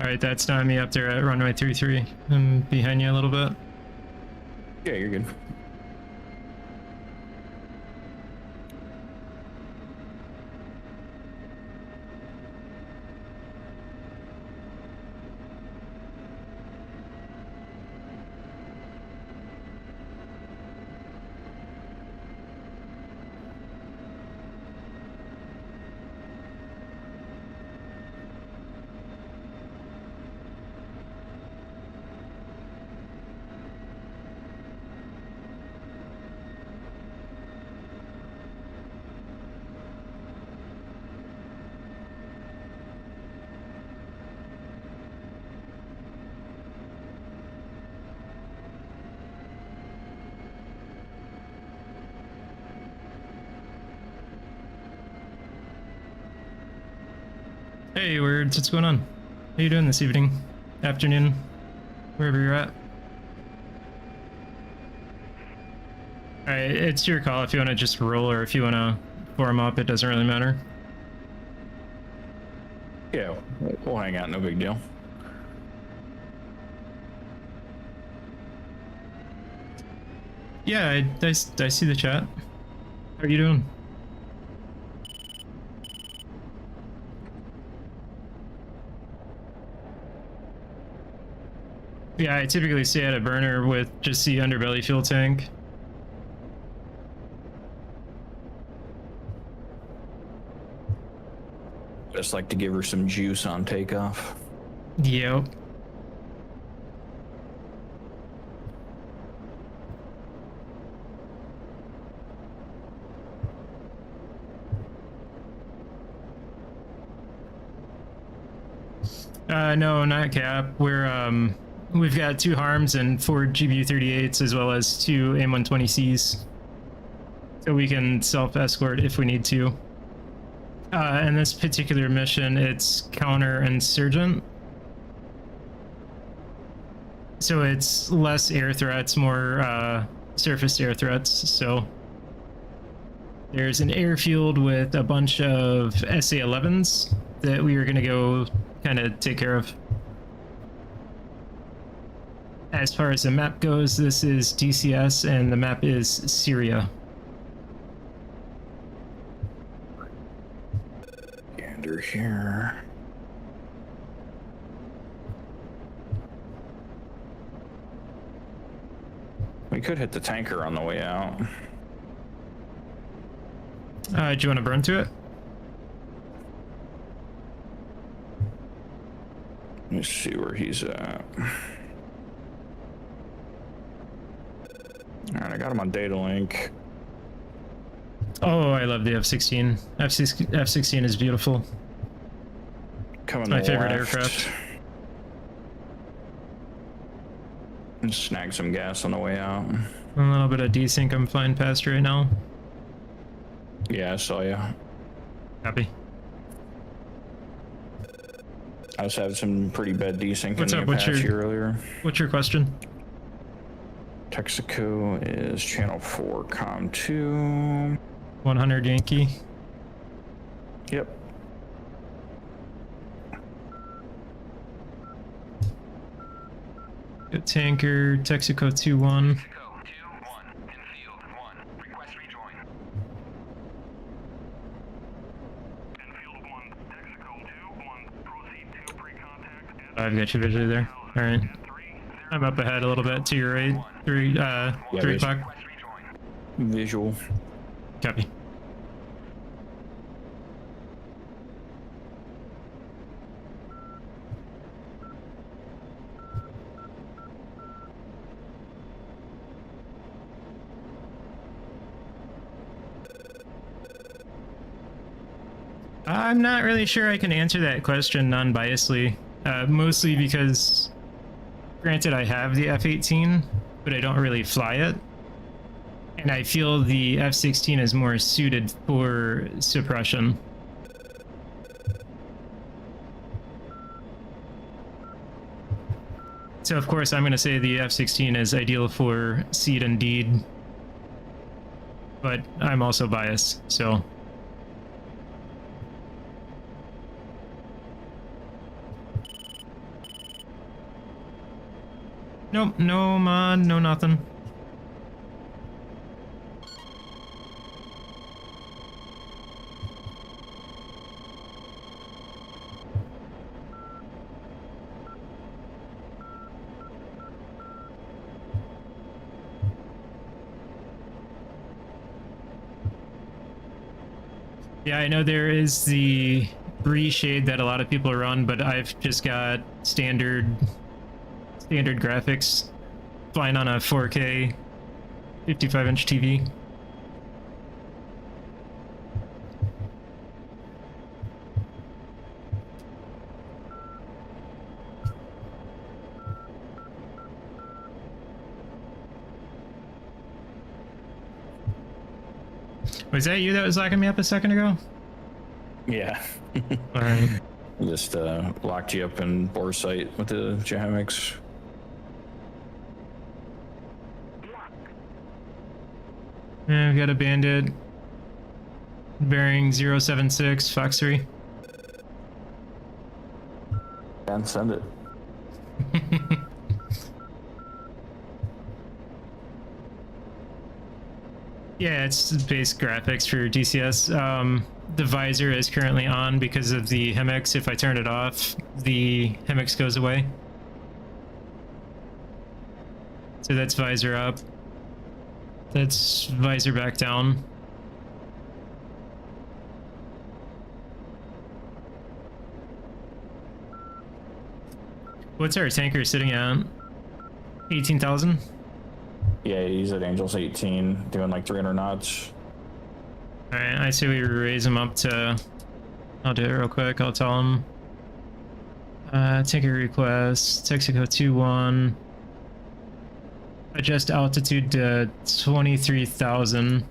Alright, that's not me up there at runway 33. I'm behind you a little bit. Yeah, you're good. Hey, Words, what's going on? How you doing this evening? Afternoon? Wherever you're at. Alright, it's your call if you want to just roll or if you want to form up, it doesn't really matter. Yeah, we'll hang out, no big deal. Yeah, I see the chat. How are you doing? Yeah, I typically stay at a burner with just the underbelly fuel tank. Just like to give her some juice on takeoff. Yep. No, not Cap. We've got 2 harms and 4 GBU-38s as well as 2 AIM-120Cs. So we can self-escort if we need to. In this particular mission, it's counter-insurgent. So it's less air threats, more surface air threats. So there's an airfield with a bunch of SA-11s that we are going to go kind of take care of. As far as the map goes, this is DCS and the map is Syria. Gander here. could hit the tanker on the way out. Do you want to burn to it? Let me see where he's at. Alright, I got him on data link. Oh, I love the F-16. F-16 is beautiful. Coming My to favorite left. aircraft. Just snag some gas on the way out. A little bit of desync I'm flying past right now. Yeah, I saw you. Happy. I was having some pretty bad desync What's in up? the What's Apache your- earlier. What's your question? Texaco is channel 4, com 2. 100 Yankee. Yep. Good tanker, Texaco 2-1. Mexico 2-1, in field 1. Request rejoin. Enfield 1, Texaco 2-1, proceed to pre-contact. I've got you visually there. All right. I'm up ahead a little bit to your right. 3 there's- o'clock. Request rejoin. Visual. Copy. I'm not really sure I can answer that question non-biasedly, mostly because, granted, I have the F-18, but I don't really fly it, and I feel the F-16 is more suited for suppression. So of course I'm going to say the F-16 is ideal for seed and deed, but I'm also biased, so... Nope, no mod, no nothing. Yeah, I know there is the reshade that a lot of people run, but I've just got standard graphics flying on a 4K 55-inch TV. Was that you that was locking me up a second ago? Yeah. All right. Just locked you up in bore sight with the Jamix. Yeah, I've got a bandit. Bearing 076, Fox 3. And send it. Yeah, it's base graphics for DCS. The visor is currently on because of the HEMX. If I turn it off, the HEMX goes away. So that's visor up. That's visor back down. What's our tanker sitting at? 18,000? Yeah, he's at Angels 18, doing like 300 knots. Alright, I say we raise him up to... I'll do it real quick, I'll tell him. Tanker request, Texaco 2-1. Adjust altitude to 23,000.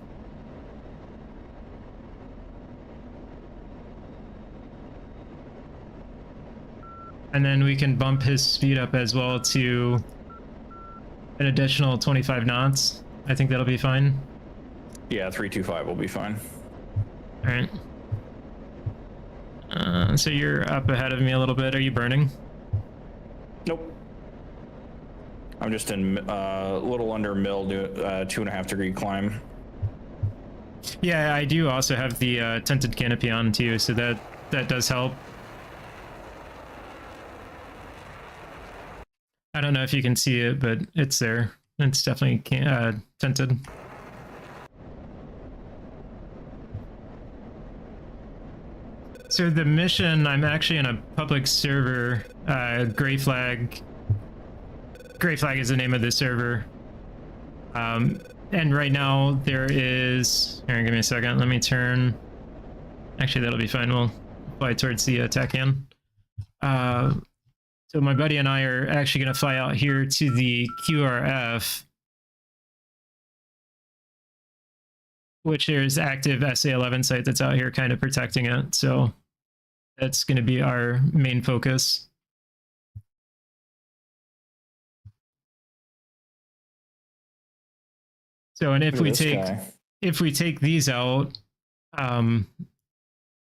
And then we can bump his speed up as well to an additional 25 knots. I think that'll be fine. Yeah, 325 will be fine. All right. So you're up ahead of me a little bit. Are you burning? Nope. I'm just in a little under mill, 2.5 degree climb. Yeah, I do also have the tinted canopy on too, so that does help. I don't know if you can see it, but it's there. It's definitely tinted. So the mission, I'm actually in a public server, Gray Flag. Gray Flag is the name of the server. And right now there is, here, give me a second, let me turn, actually that'll be fine, we'll fly towards the Tachyon. So my buddy and I are actually gonna fly out here to the QRF, which there's active SA-11 site that's out here kind of protecting it, so that's gonna be our main focus. So, and if Look we at this take guy. if we take these out,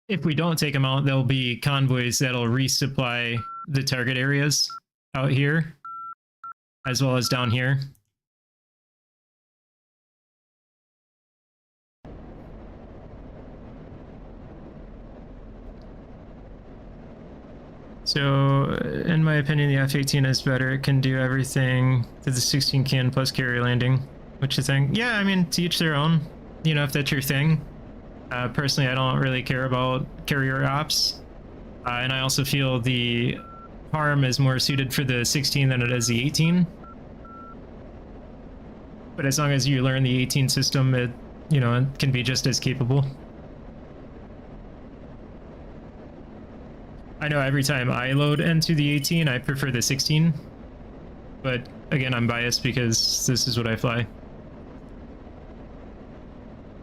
if we don't take them out, there'll be convoys that'll resupply the target areas out here, as well as down here. So, in my opinion, the F-18 is better. It can do everything that the 16 can, plus carrier landing. What you think? Yeah, I mean, to each their own. You know, if that's your thing. Personally, I don't really care about carrier ops. And I also feel the harm is more suited for the 16 than it is the 18. But as long as you learn the 18 system, it, you know, it can be just as capable. I know every time I load into the 18, I prefer the 16. But again, I'm biased because this is what I fly.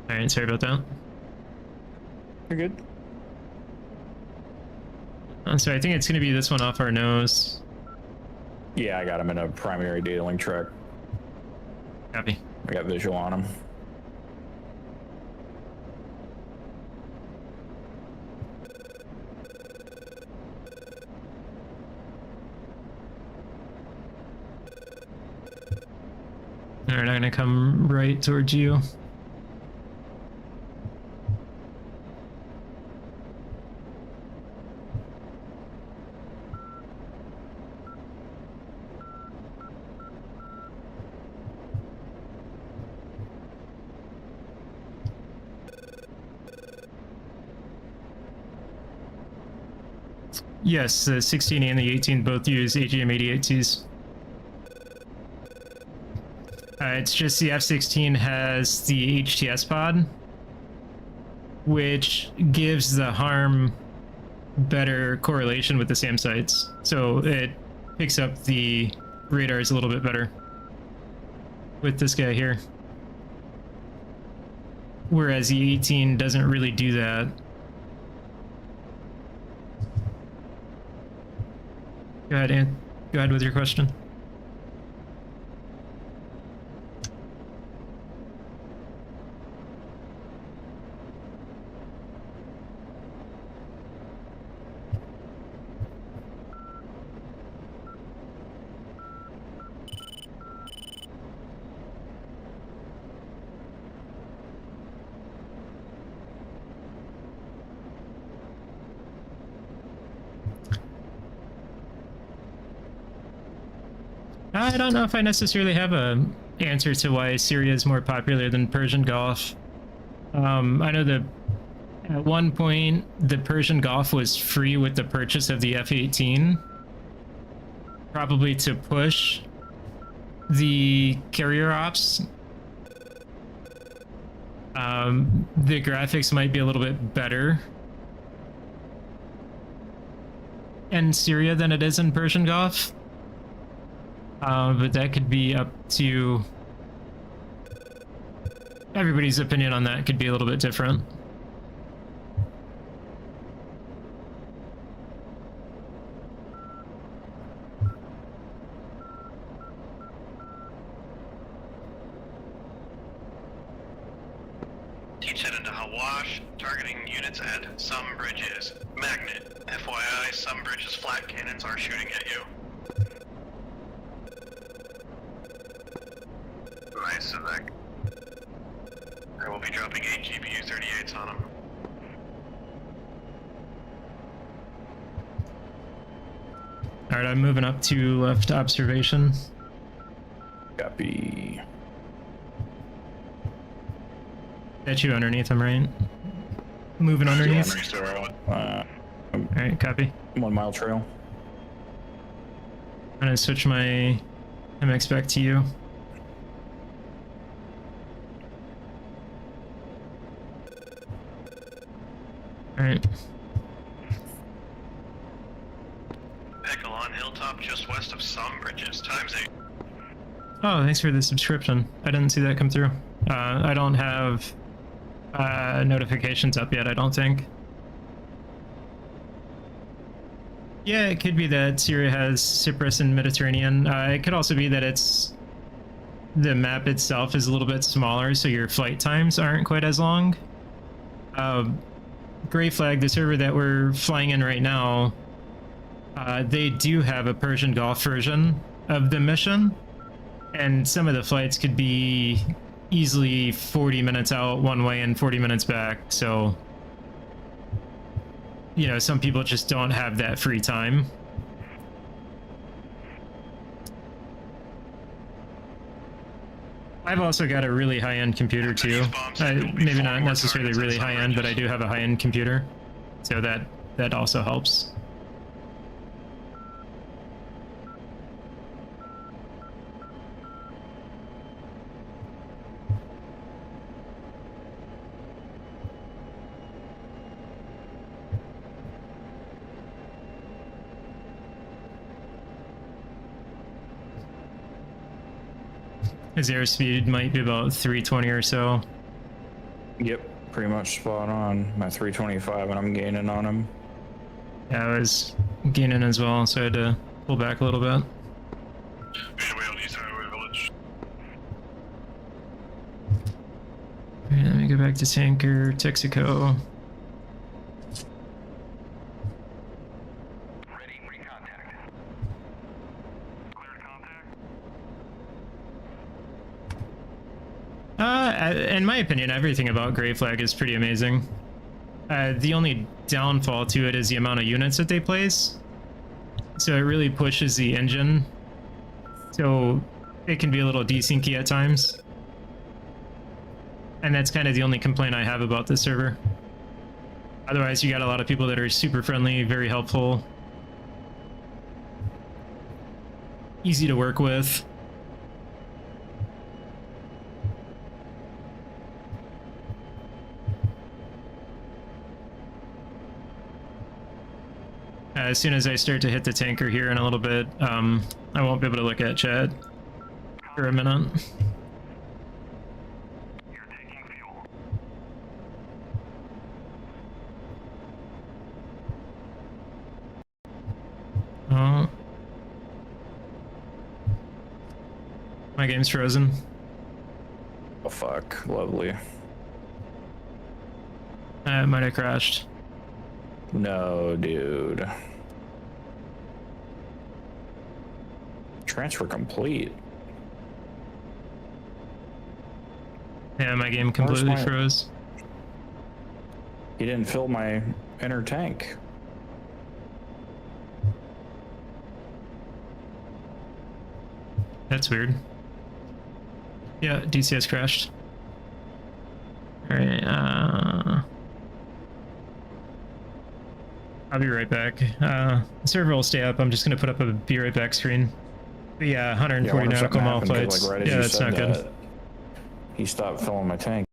Alright, sorry about that. You're good. So I think it's going to be this one off our nose. Yeah, I got him in a primary data link track. Copy. I got visual on him. Alright, I'm going to come right towards you. Yes, the 16 and the 18 both use AGM-88Ts. It's just the F-16 has the HTS pod, which gives the harm better correlation with the SAM sites. So it picks up the radars a little bit better with this guy here. Whereas the 18 doesn't really do that. Go ahead, Ant. Go ahead with your question. I don't know if I necessarily have a answer to why Syria is more popular than Persian Gulf. I know that at one point the Persian Gulf was free with the purchase of the F-18, probably to push the carrier ops. The graphics might be a little bit better in Syria than it is in Persian Gulf. But that could be up to everybody's opinion on that could be a little bit different. Teach head into Hawash, targeting units at some bridges. Magnet, FYI, some bridges flat cannons are shooting at you. Nice, Vivek. I will be dropping 8 GBU-38s on them. Alright, I'm moving up to left observation. Yep. Copy. Got you underneath him, right? Moving underneath. Uh, Alright, copy. 1 mile trail. I'm gonna switch my MX back to you. Alright. Pickle on Hilltop just west of some bridges. ×8. Oh, thanks for the subscription. I didn't see that come through. I don't have notifications up yet, I don't think. Yeah, it could be that Syria has Cyprus and Mediterranean. It could also be that the map itself is a little bit smaller, so your flight times aren't quite as long. Gray Flag, the server that we're flying in right now, they do have a Persian Gulf version of the mission, and some of the flights could be easily 40 minutes out one way and 40 minutes back, so you know, some people just don't have that free time. I've also got a really high-end computer too. Maybe not necessarily really high-end, but I do have a high-end computer, so that also helps. His airspeed might be about 320 or so. Yep, pretty much spot on. My 325 and I'm gaining on him. Yeah, I was gaining as well, so I had to pull back a little bit. Midway on East Highway Village. Alright, let me go back to Tanker, Texaco. Ready, recontact. Cleared contact. In my opinion, everything about Gray Flag is pretty amazing. The only downfall to it is the amount of units that they place. So it really pushes the engine. So it can be a little desyncy at times. And that's kind of the only complaint I have about this server. Otherwise, you got a lot of people that are super friendly, very helpful, easy to work with. As soon as I start to hit the tanker here in a little bit, I won't be able to look at chat for a minute. You're taking fuel. Oh. My game's frozen. Oh fuck, lovely. It might have crashed. No, dude. Transfer complete. Yeah, my game completely my- froze. He didn't fill my inner tank. That's weird. Yeah, DCS crashed. Alright, I'll be right back. The server will stay up. I'm just gonna put up a be right back screen. But yeah, 140 nautical mile flights. Like, right as Yeah, you that's said not good. that, he stopped filling my tank.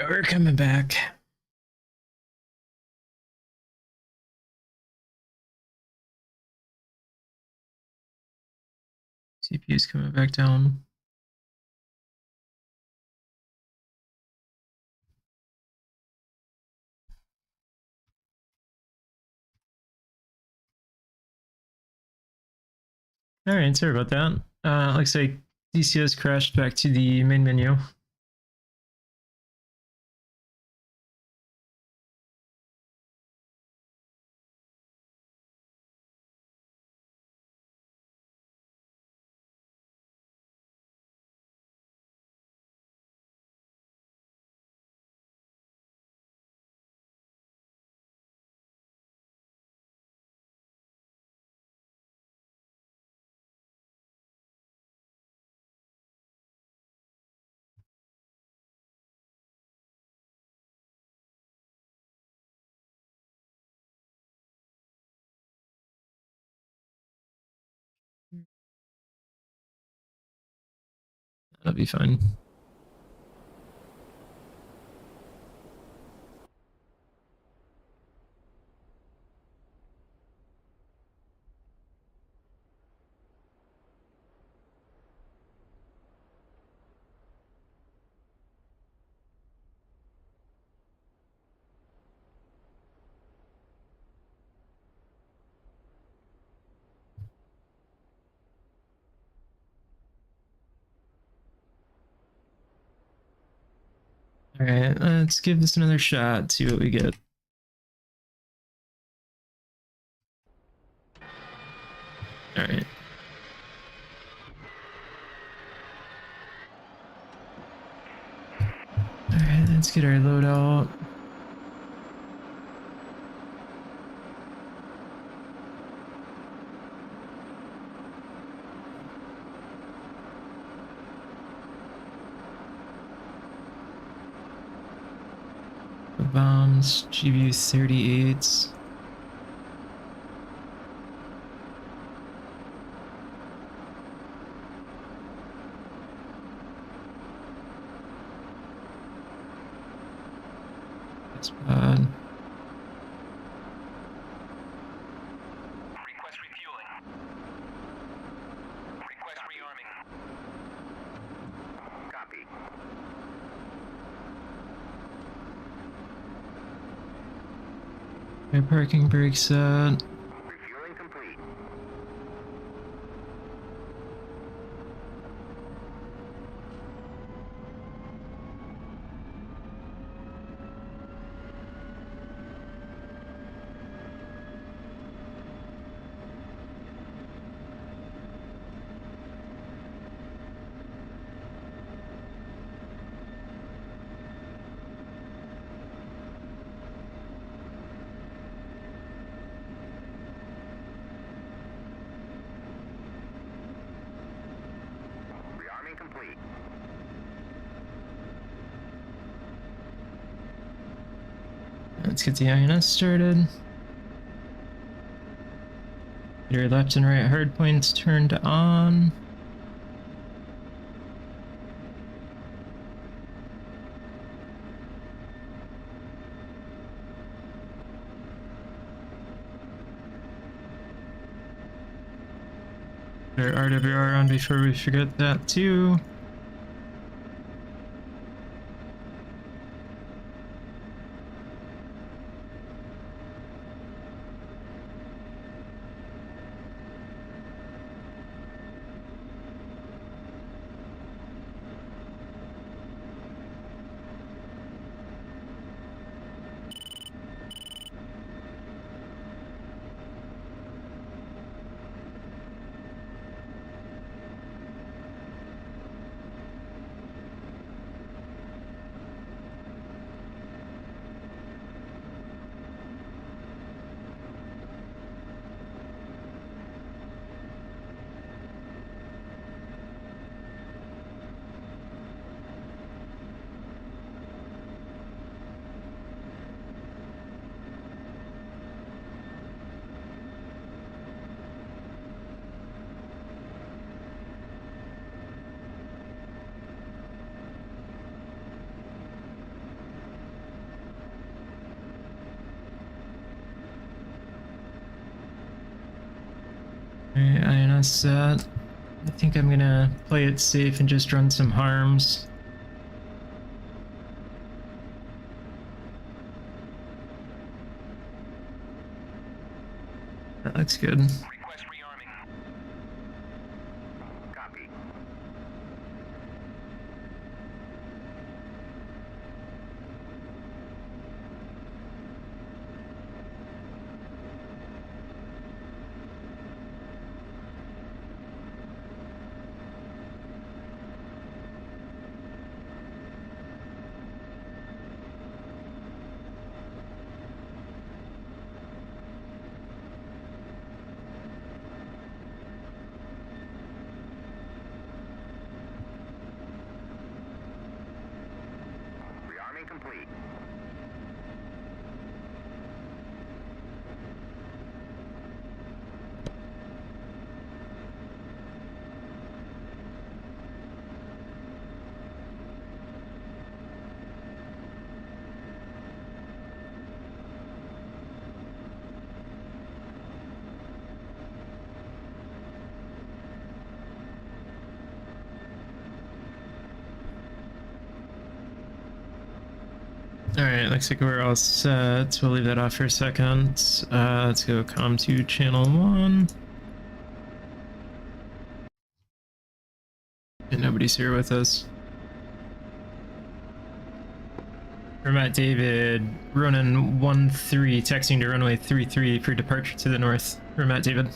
right, we're coming back. CPU's coming back down. All right, sorry about that. Looks like DCS crashed back to the main menu. That'll be fine. All right, let's give this another shot, see what we get. All right. All right, let's get our load out. The bombs, GBU 38s. That's bad. Request refueling. Request rearming. Copy. My parking brake set. Refueling complete. Rearming complete. Let's get the INS started. Get our left and right hard points turned on. Get our RWR on before we forget that too. Alright, INS that. I think I'm gonna play it safe and just run some harms. That looks good. Request rearming. Copy. Rearming complete. Alright, looks like we're all set. We'll leave that off for a second. Let's go comm to channel 1. And nobody's here with us. We're Matt David, Ronan 13, texting to runway 33 for departure to the north. We're Matt David.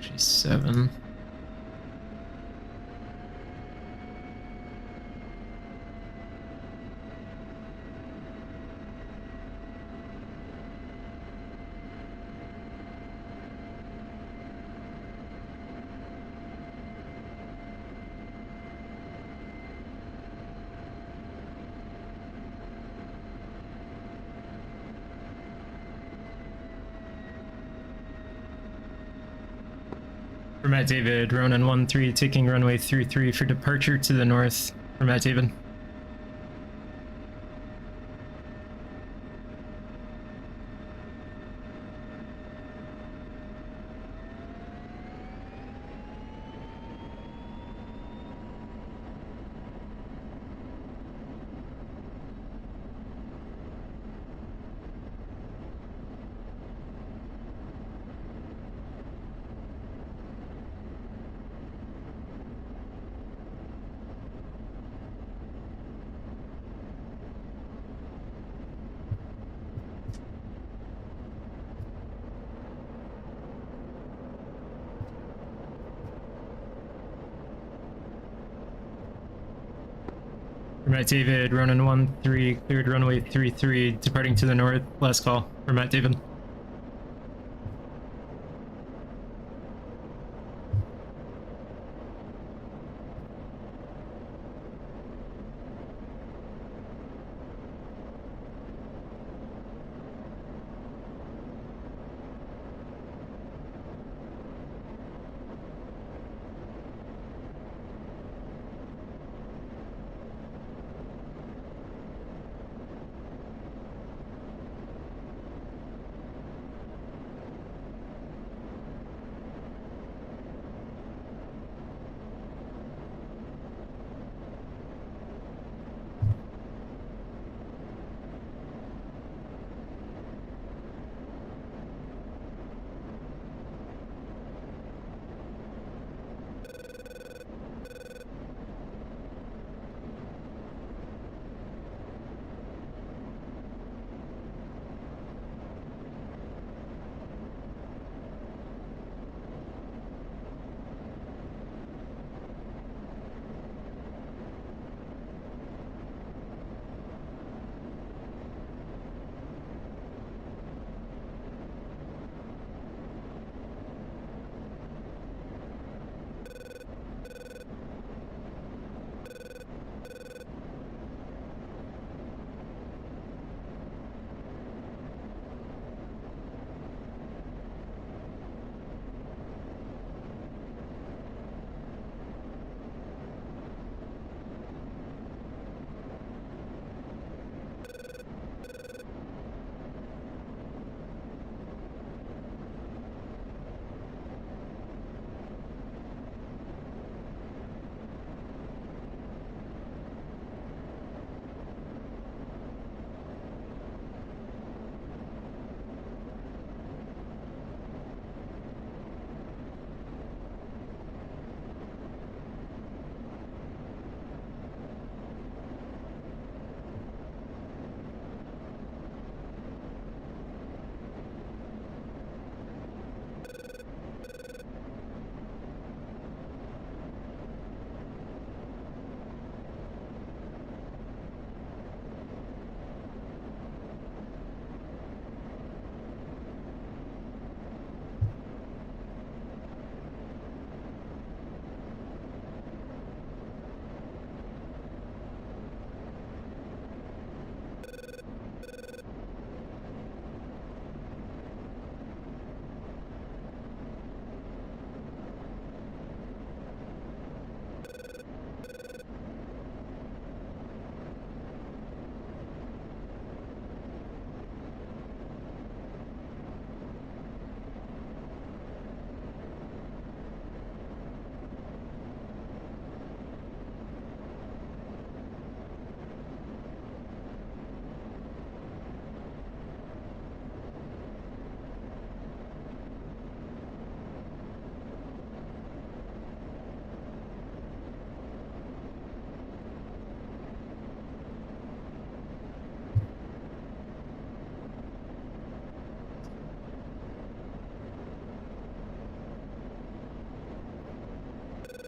G7. For Matt David, Ronan 13, taking runway 33 for departure to the north. For Matt David. For Matt David, Ronan 13, cleared runway 33, departing to the north. Last call. For Matt David.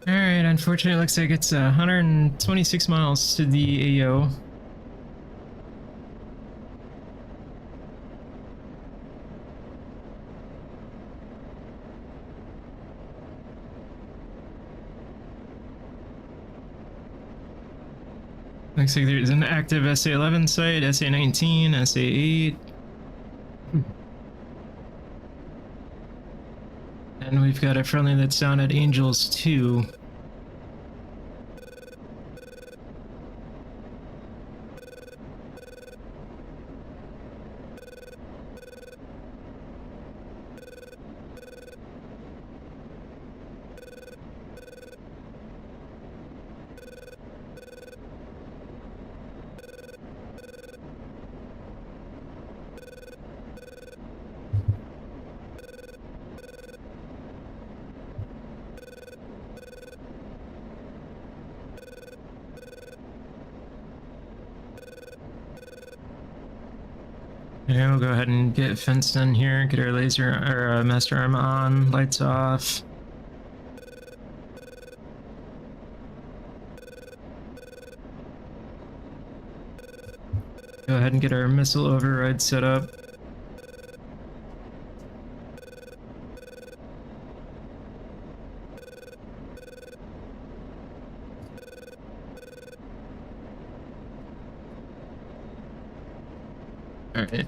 All right, unfortunately, it looks like it's 126 miles to the AO. Looks like there's an active SA-11 site, SA-19, SA-8. And we've got a friendly that's down at Angels 2. Yeah, we'll go ahead and get fenced in here, get our laser or master arm on, lights off. Go ahead and get our missile override set up. All right.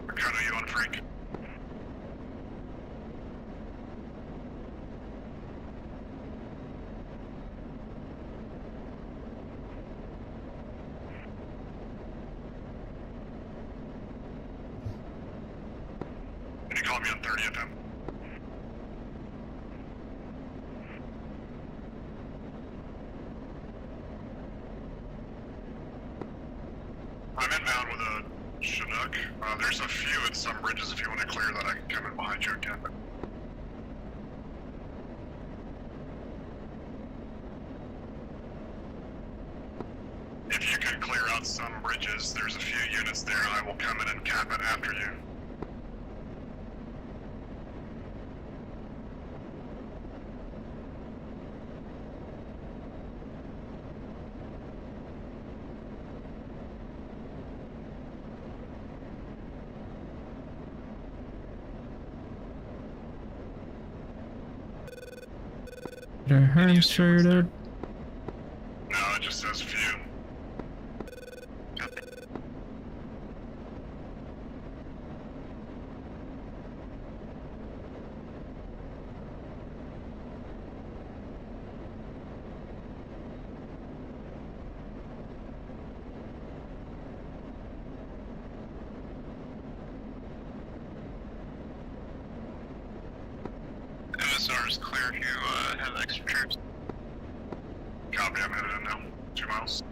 Ricardo, you on Frank? Can you call me on 30 FM? I'm inbound with a Chinook. There's a few at some bridges. If you want to clear that, I can come in behind you again. If you can clear out some bridges, there's a few units there. I will come in and cap it after you. Get our arms fired up. No, it just says few. Star's clear if you have extra troops. Copy, I'm headed in now. 2 miles.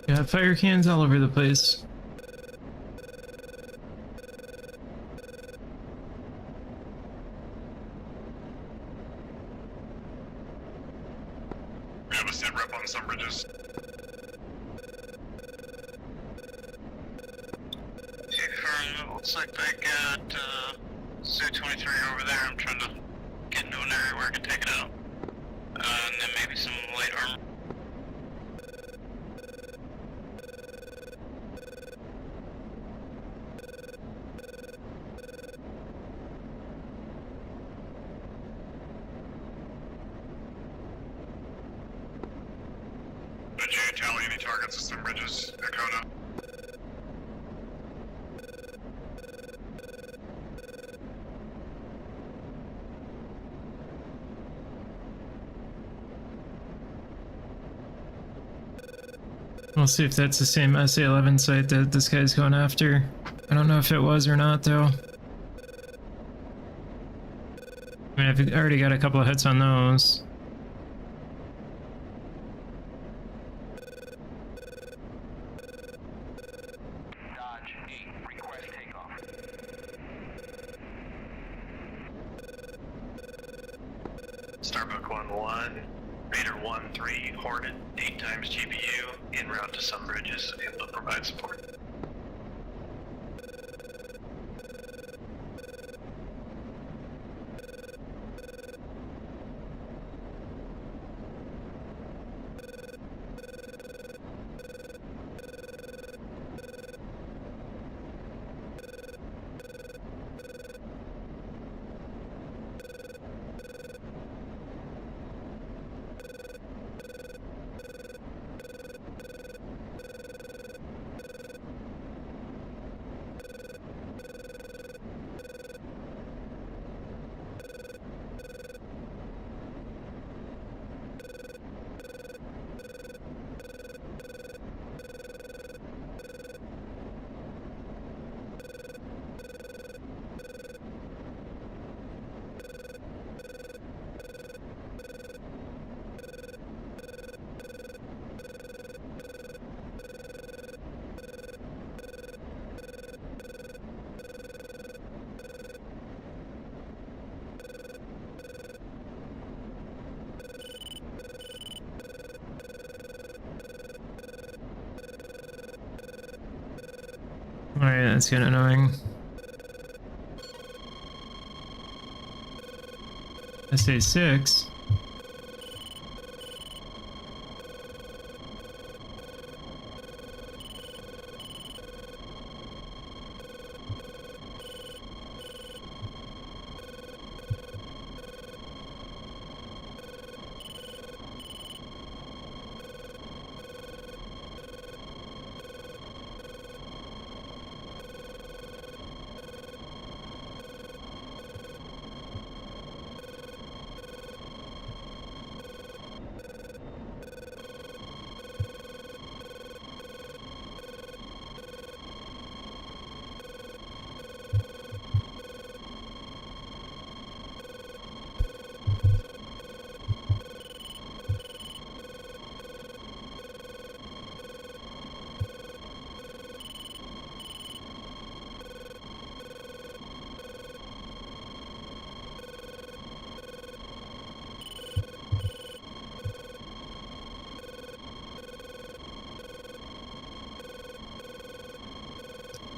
Got fire cans all over the place. We have a sit rep on some bridges. It looks like they got Zoo-23 over there. I'm trying to get into an area where I can take it out. And then maybe some light armor. Did you tally any targets at some bridges, Dakota? We'll see if that's the same SA-11 site that this guy's going after. I don't know if it was or not, though. I mean, I've already got a couple of hits on those. Dodge 8, request takeoff. Starbuck 1-1, Raider 1-3, Hornet, 8 times GPU, en route to some bridges, able to provide support. Alright, that's kind of annoying. SA6.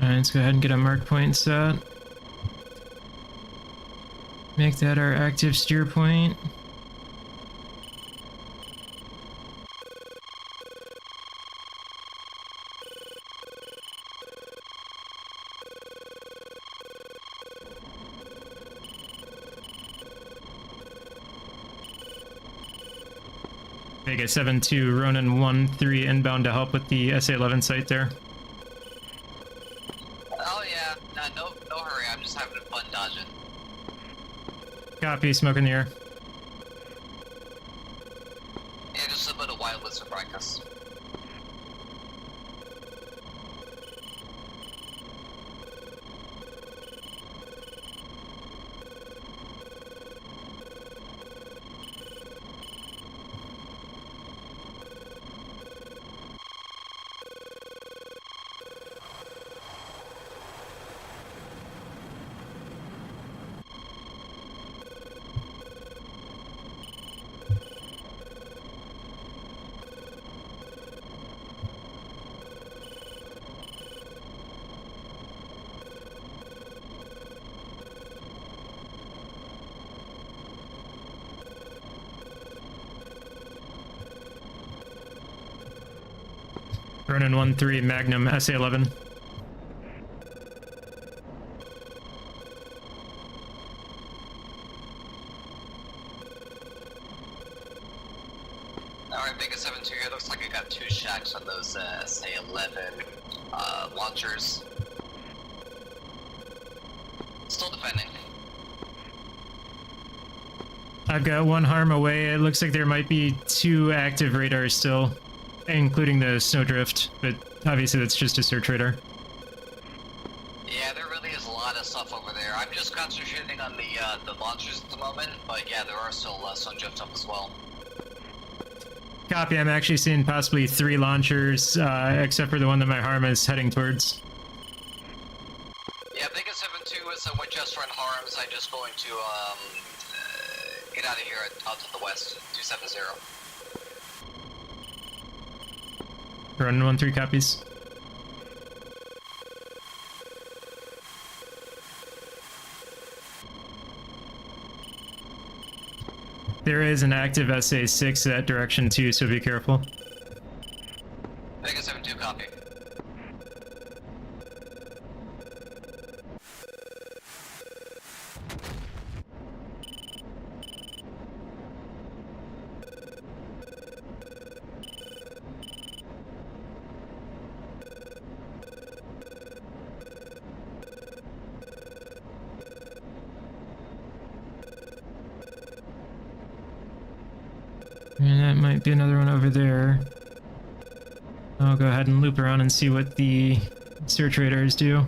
Alright, let's go ahead and get a mark point set. Make that our active steer point. Vegas 7-2, Ronin 1-3 inbound to help with the SA-11 site there. Oh yeah, no hurry. I'm just having fun dodging. Copy, smoke in the air. Yeah, just a bit of wild lizard practice. Ronin 1-3, Magnum, SA-11. Alright, Vegas 7-2 here. Looks like I got 2 shacks on those SA-11 launchers. Still defending. I've got 1 harm away. It looks like there might be 2 active radars still, including the snowdrift, but obviously that's just a search radar. Yeah, there really is a lot of stuff over there. I'm just concentrating on the launchers at the moment, but yeah, there are still some drift up as well. Copy, I'm actually seeing possibly 3 launchers, except for the one that my harm is heading towards. Yeah, Vegas 7-2 is a Winchester and harms. I'm just going to get out of here out to the west, 270. Ronin 1-3 copies. There is an active SA-6 that direction too, so be careful. Vegas 7-2 copy. And that might be another one over there. I'll go ahead and loop around and see what the search radars do.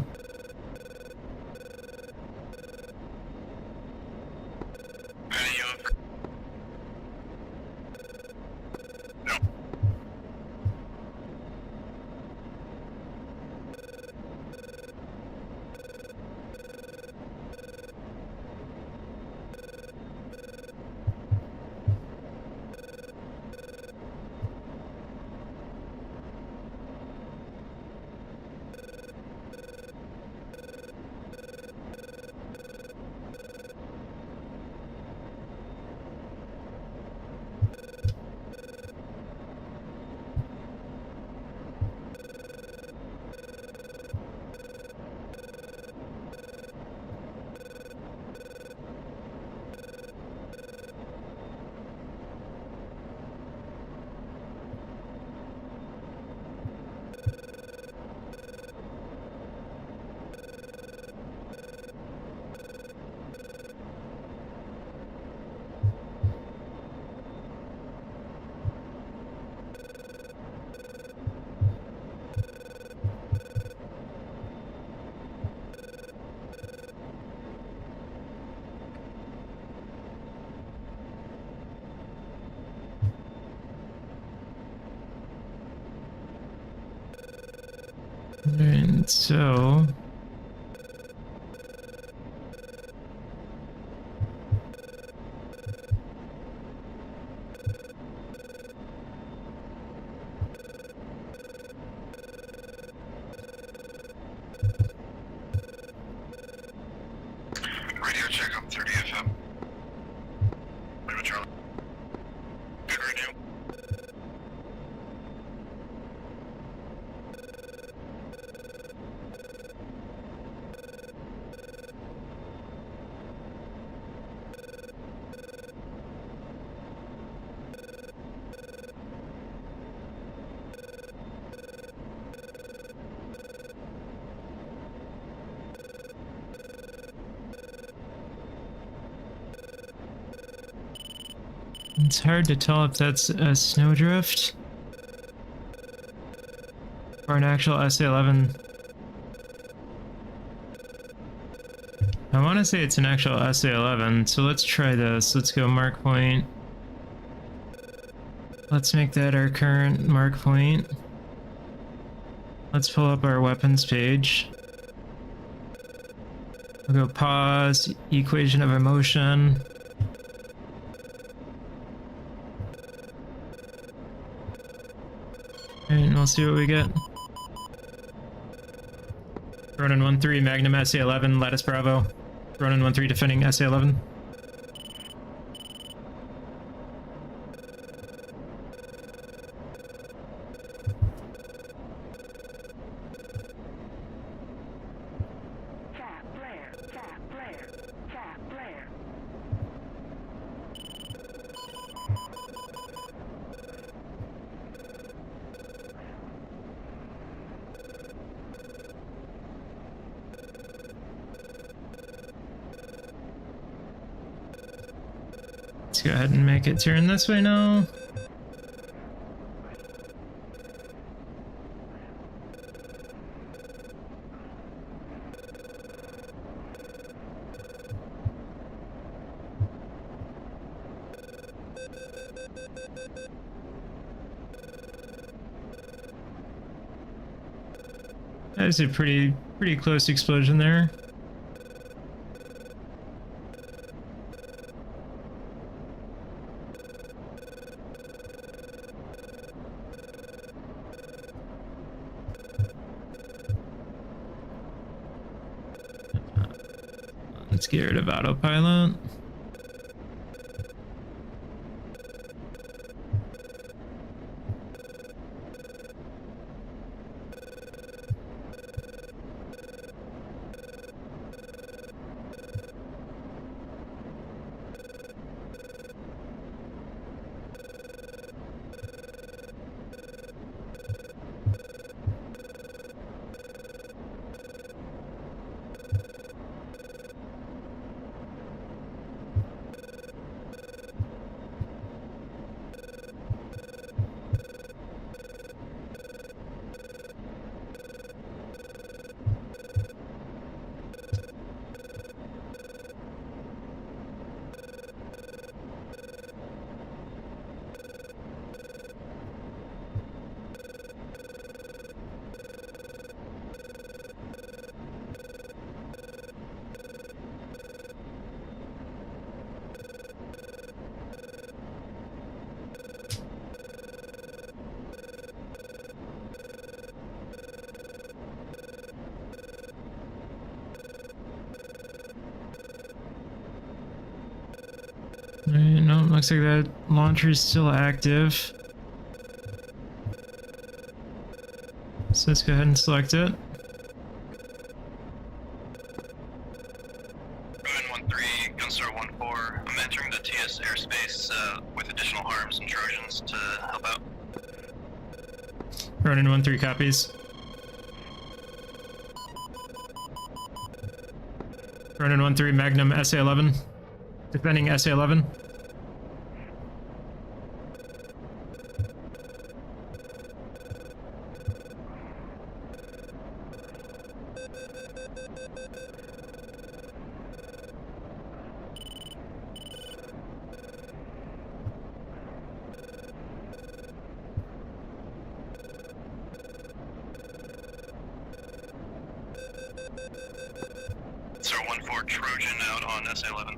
And so Radio check on 30 FM. Bravo Charlie. Good radio. it's hard to tell if that's a snowdrift or an actual SA-11. I want to say it's an actual SA-11, so let's try this. Let's go mark point. Let's make that our current mark point. Let's pull up our weapons page. We'll go pause, equation of motion. And we'll see what we get. Ronin 1-3, Magnum SA-11, Lattice Bravo. Ronin 1-3 defending SA-11. Tap flare, tap flare, tap flare. Let's go ahead and make it turn this way now. That was a pretty close explosion there. Let's get rid of autopilot. Alright, no, looks like that launcher is still active. So let's go ahead and select it. Ronin 1-3, Gunstar 1-4. I'm entering the TS airspace with additional harms and Trojans to help out. Ronin 1-3 copies. Ronin 1-3 Magnum SA-11. Defending SA-11. 1-4 Trojan out on SA-11.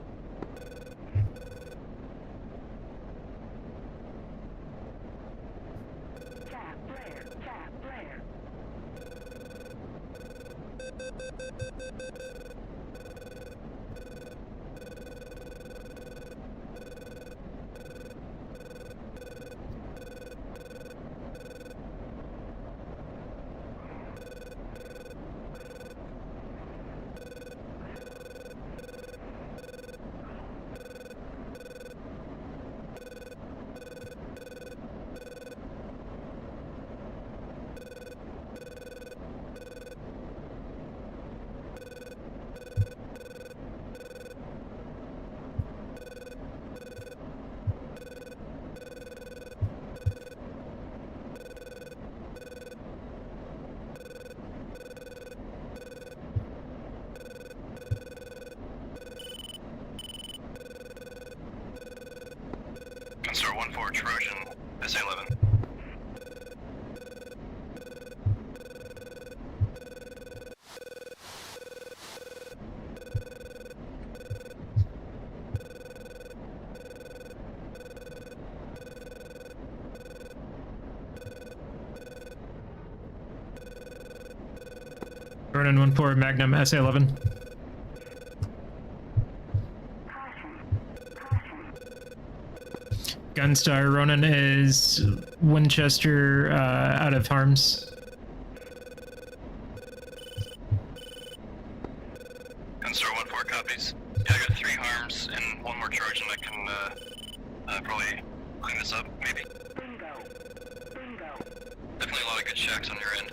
Tap flare. Tap flare. Consort 1-4 Trojan, SA-11. Ronan 1-4 Magnum SA-11. Caution. Caution. Gunstar Ronan is Winchester out of harms. Consort 1-4 copies. Yeah, I got 3 harms and 1 more Trojan that can probably clean this up, maybe. Bingo. Bingo. Definitely a lot of good checks on your end.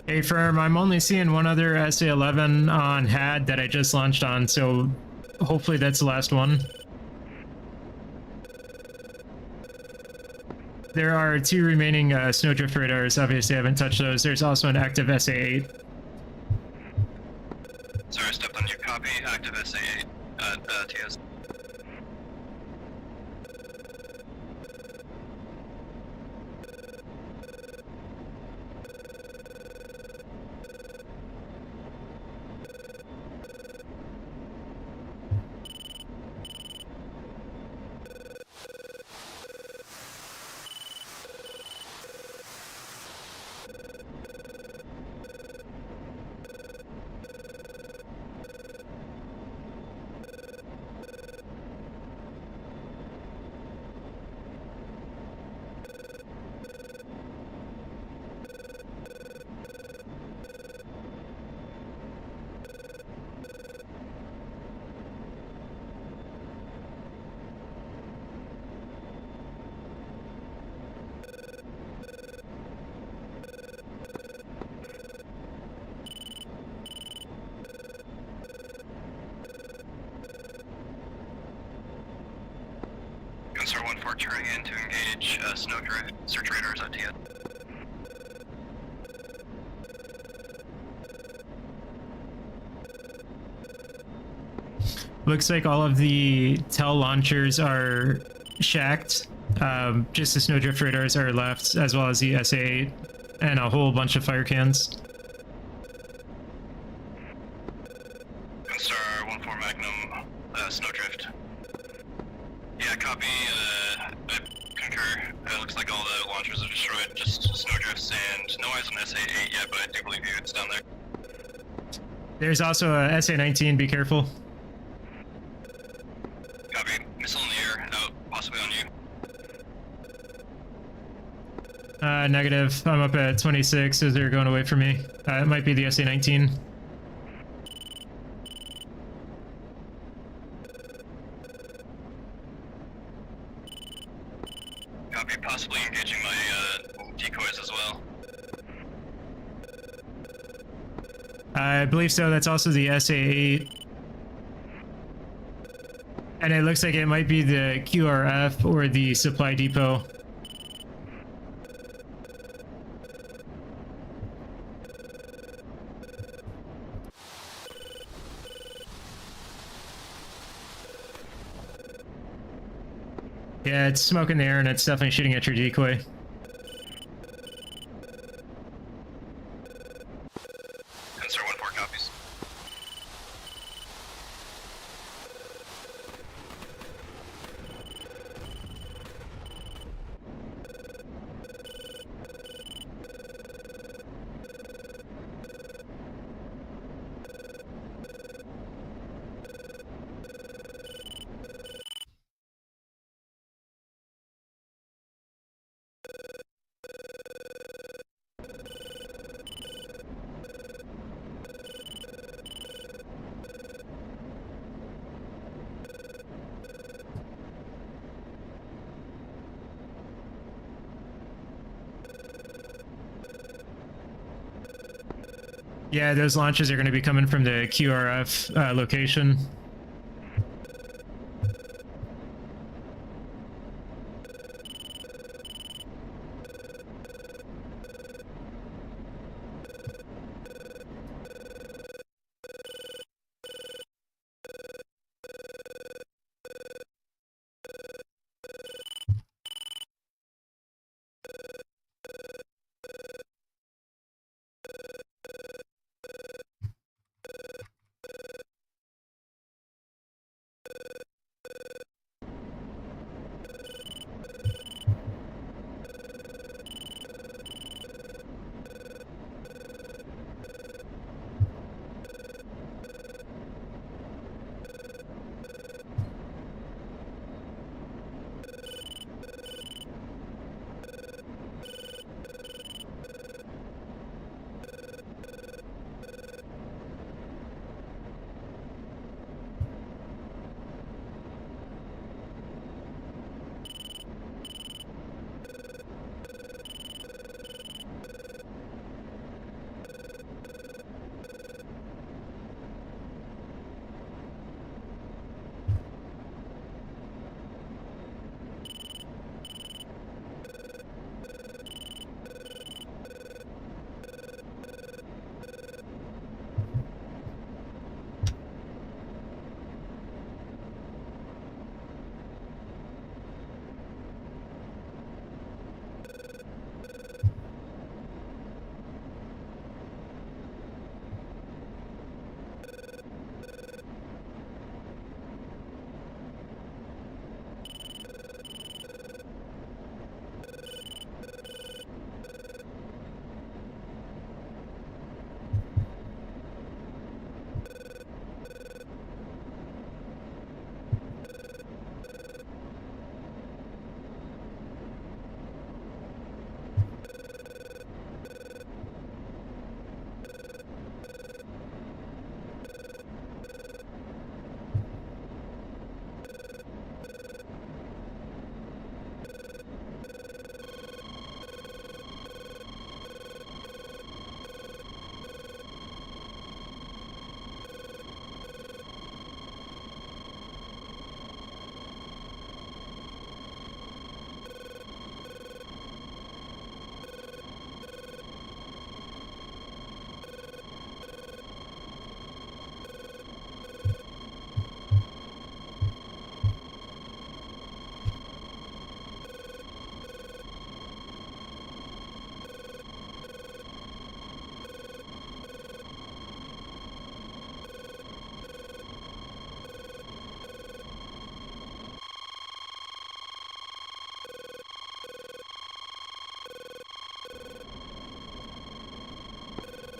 Hey firm, I'm only seeing one other SA-11 on HAD that I just launched on, so hopefully that's the last one. There are 2 remaining snowdrift radars. Obviously, I haven't touched those. There's also an active SA-8. Sorry, I stepped on your copy. Active SA-8 at TS. Consort 1-4 turning in to engage snowdrift search radars at TS. Looks like all of the TEL launchers are shacked. Just the snowdrift radars are left, as well as the SA-8 and a whole bunch of fire cans. Constar 1-4 Magnum, snowdrift. Yeah, copy, I concur. Looks like all the launchers are destroyed, just snowdrifts and no eyes on SA-8 yet, but I do believe you, it's down there. There's also a SA-19, be careful. Copy, missile in the air, out, possibly on you. Negative. I'm up at 26 as they're going away from me. It might be the SA-19. Copy, possibly engaging my decoys as well. I believe so. That's also the SA-8. And it looks like it might be the QRF or the supply depot. Yeah, it's smoke in the air and it's definitely shooting at your decoy. Constar 1-4 copies. Yeah, those launches are going to be coming from the QRF location.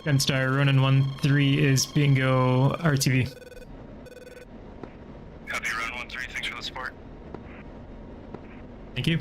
Gunstar, Ronin 1-3 is bingo RTV. Copy, Run 1-3, thanks for the support. Thank you.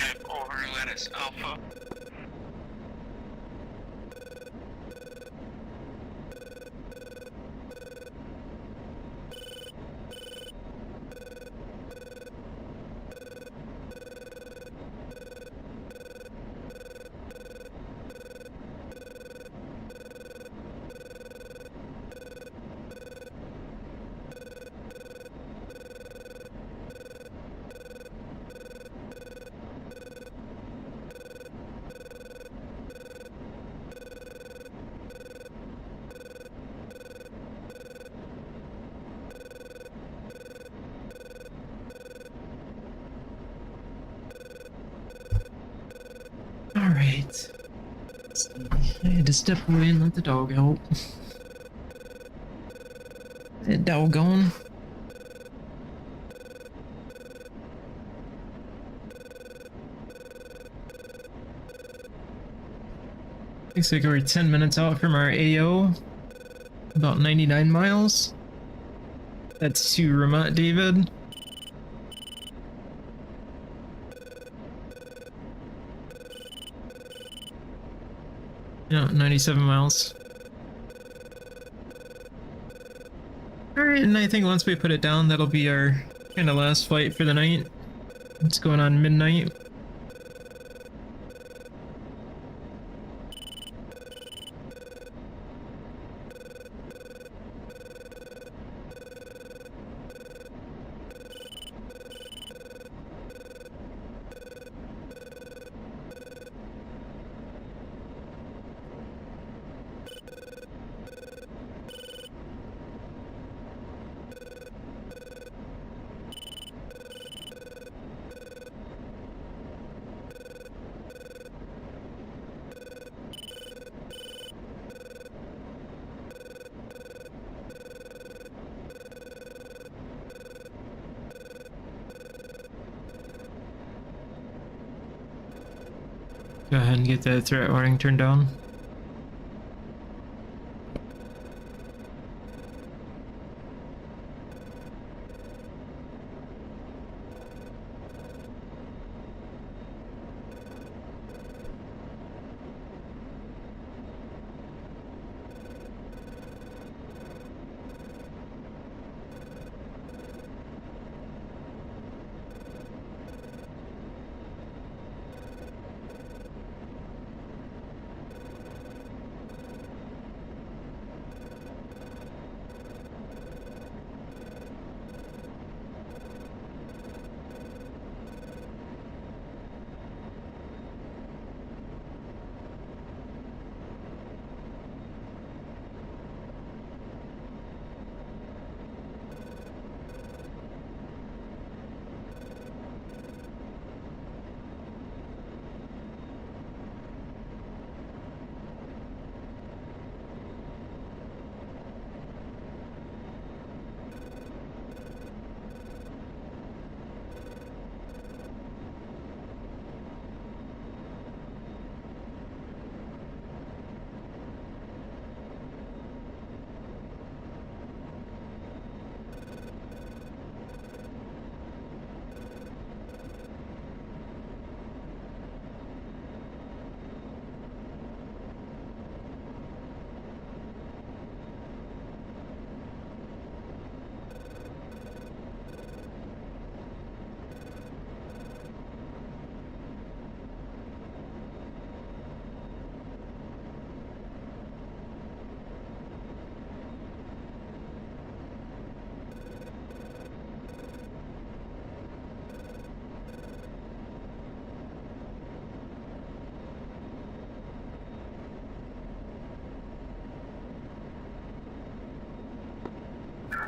Negative, over, Lattice Alpha. Alright. I had to step away and let the dog out. That dog gone. Looks like we're 10 minutes out from our AO. About 99 miles. That's to Ramat David. Yeah, 97 miles. Alright, and I think once we put it down, that'll be our kind of last flight for the night. It's going on midnight. Go ahead and get that threat warning turned on.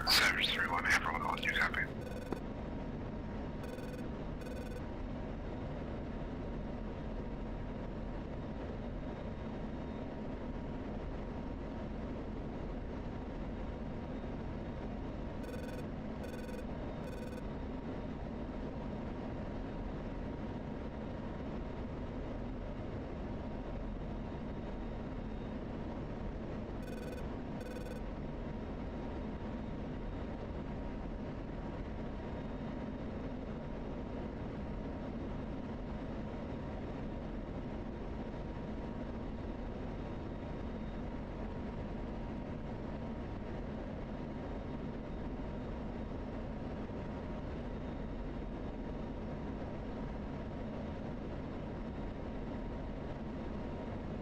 Savage 3-1, everyone on you, copy.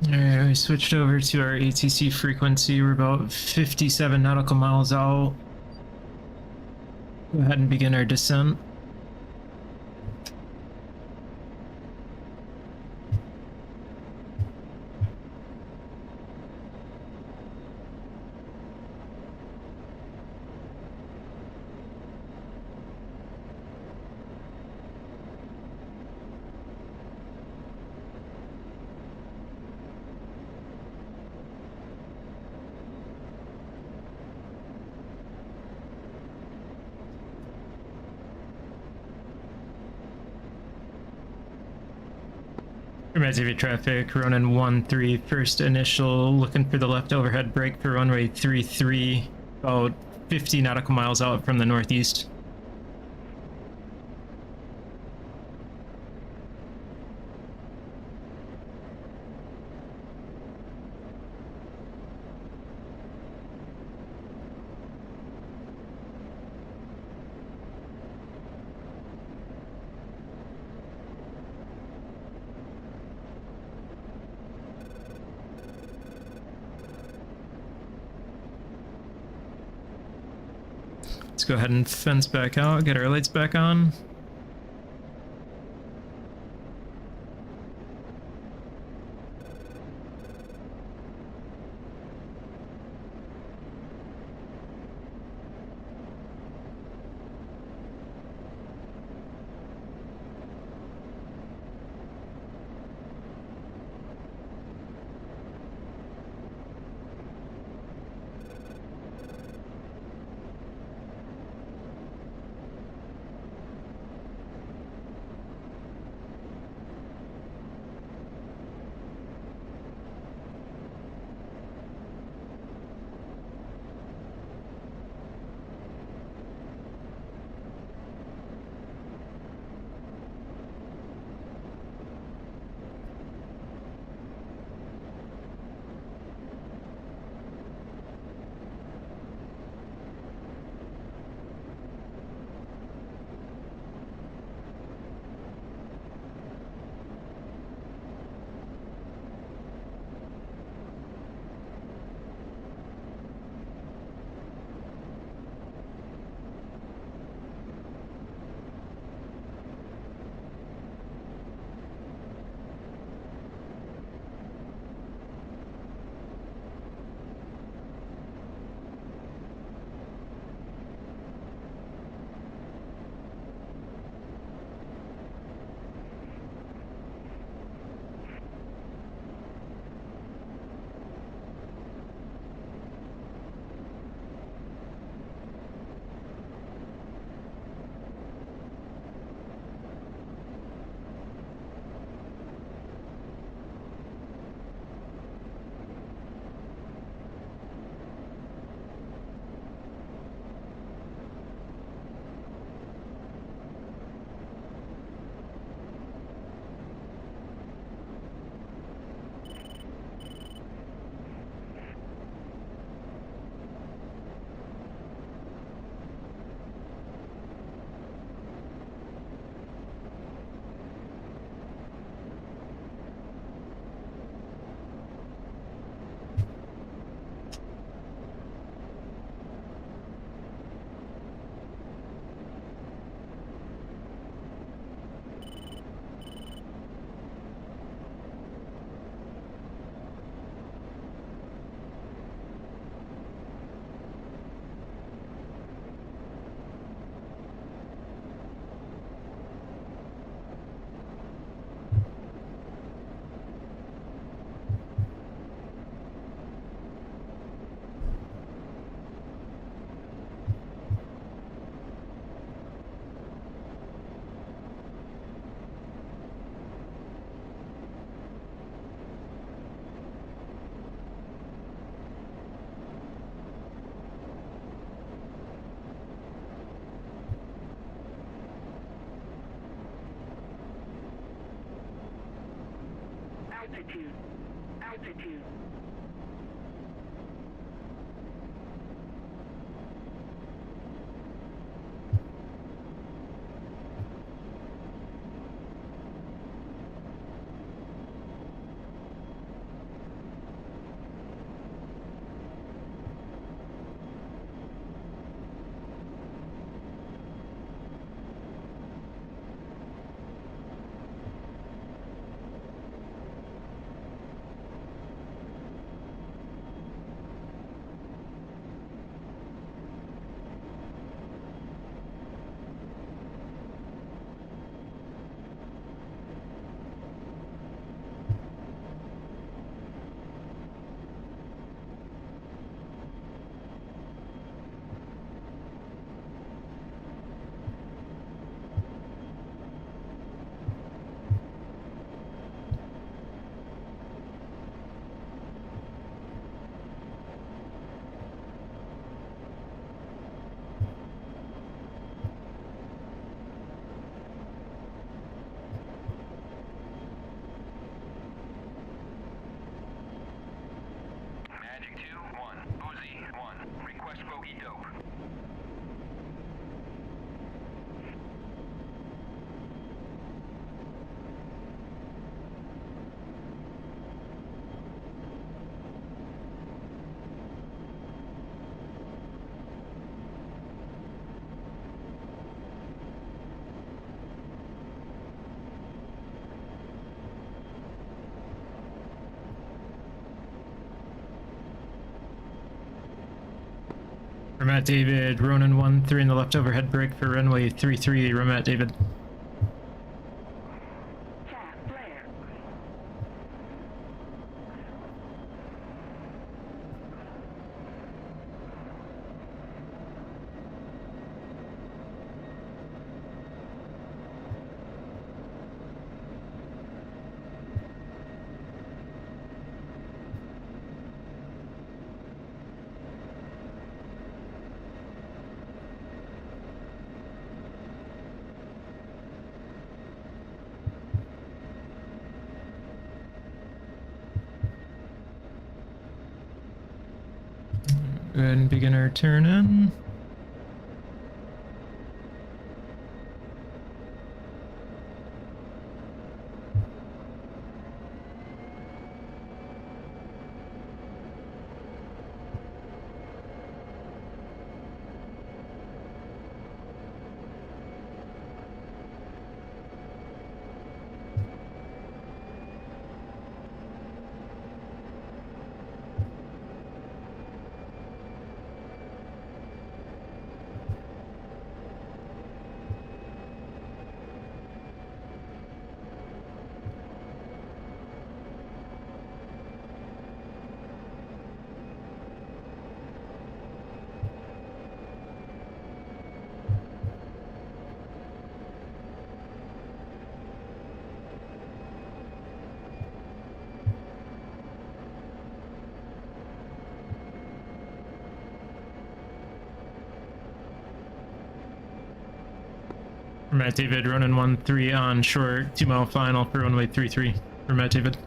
Alright, we switched over to our ATC frequency. We're about 57 nautical miles out. Go ahead and begin our descent. Reminds traffic, Ronin 13, first initial, looking for the left overhead brake for runway 33, about 50 nautical miles out from the northeast. Let's go ahead and fence back out, get our lights back on. Altitude. Altitude. Romat David, Ronan 1-3 in the left overhead brake for runway 33, Romat David. Tap flare. Go ahead and begin our turn in. Matt David, Ronan 1-3 on short, 2 mile final for runway 33 for Matt David.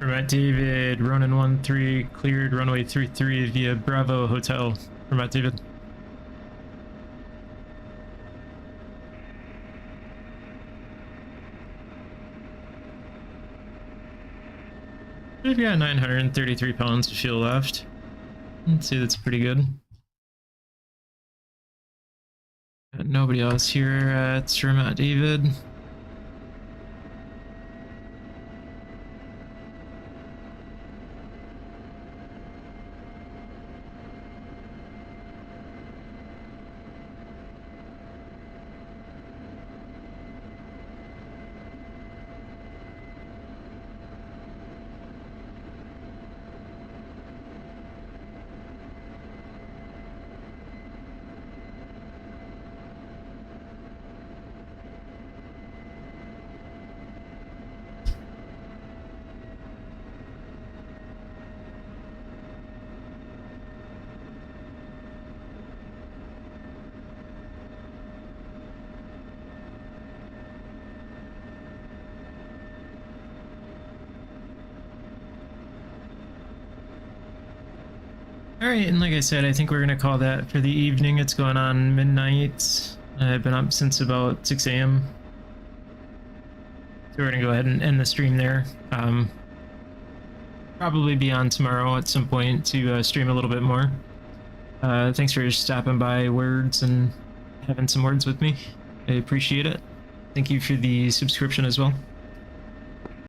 Matt David, Ronan 1-3 cleared runway 33 via Bravo Hotel for Matt David. We've got 933 pounds of fuel left. Let's see, that's pretty good. Got nobody else here at Sir Matt David. Alright, and like I said, I think we're going to call that for the evening. It's going on midnight. I've been up since about 6 a.m. So we're going to go ahead and end the stream there. Probably be on tomorrow at some point to stream a little bit more. Thanks for stopping by, Words, and having some words with me. I appreciate it. Thank you for the subscription as well.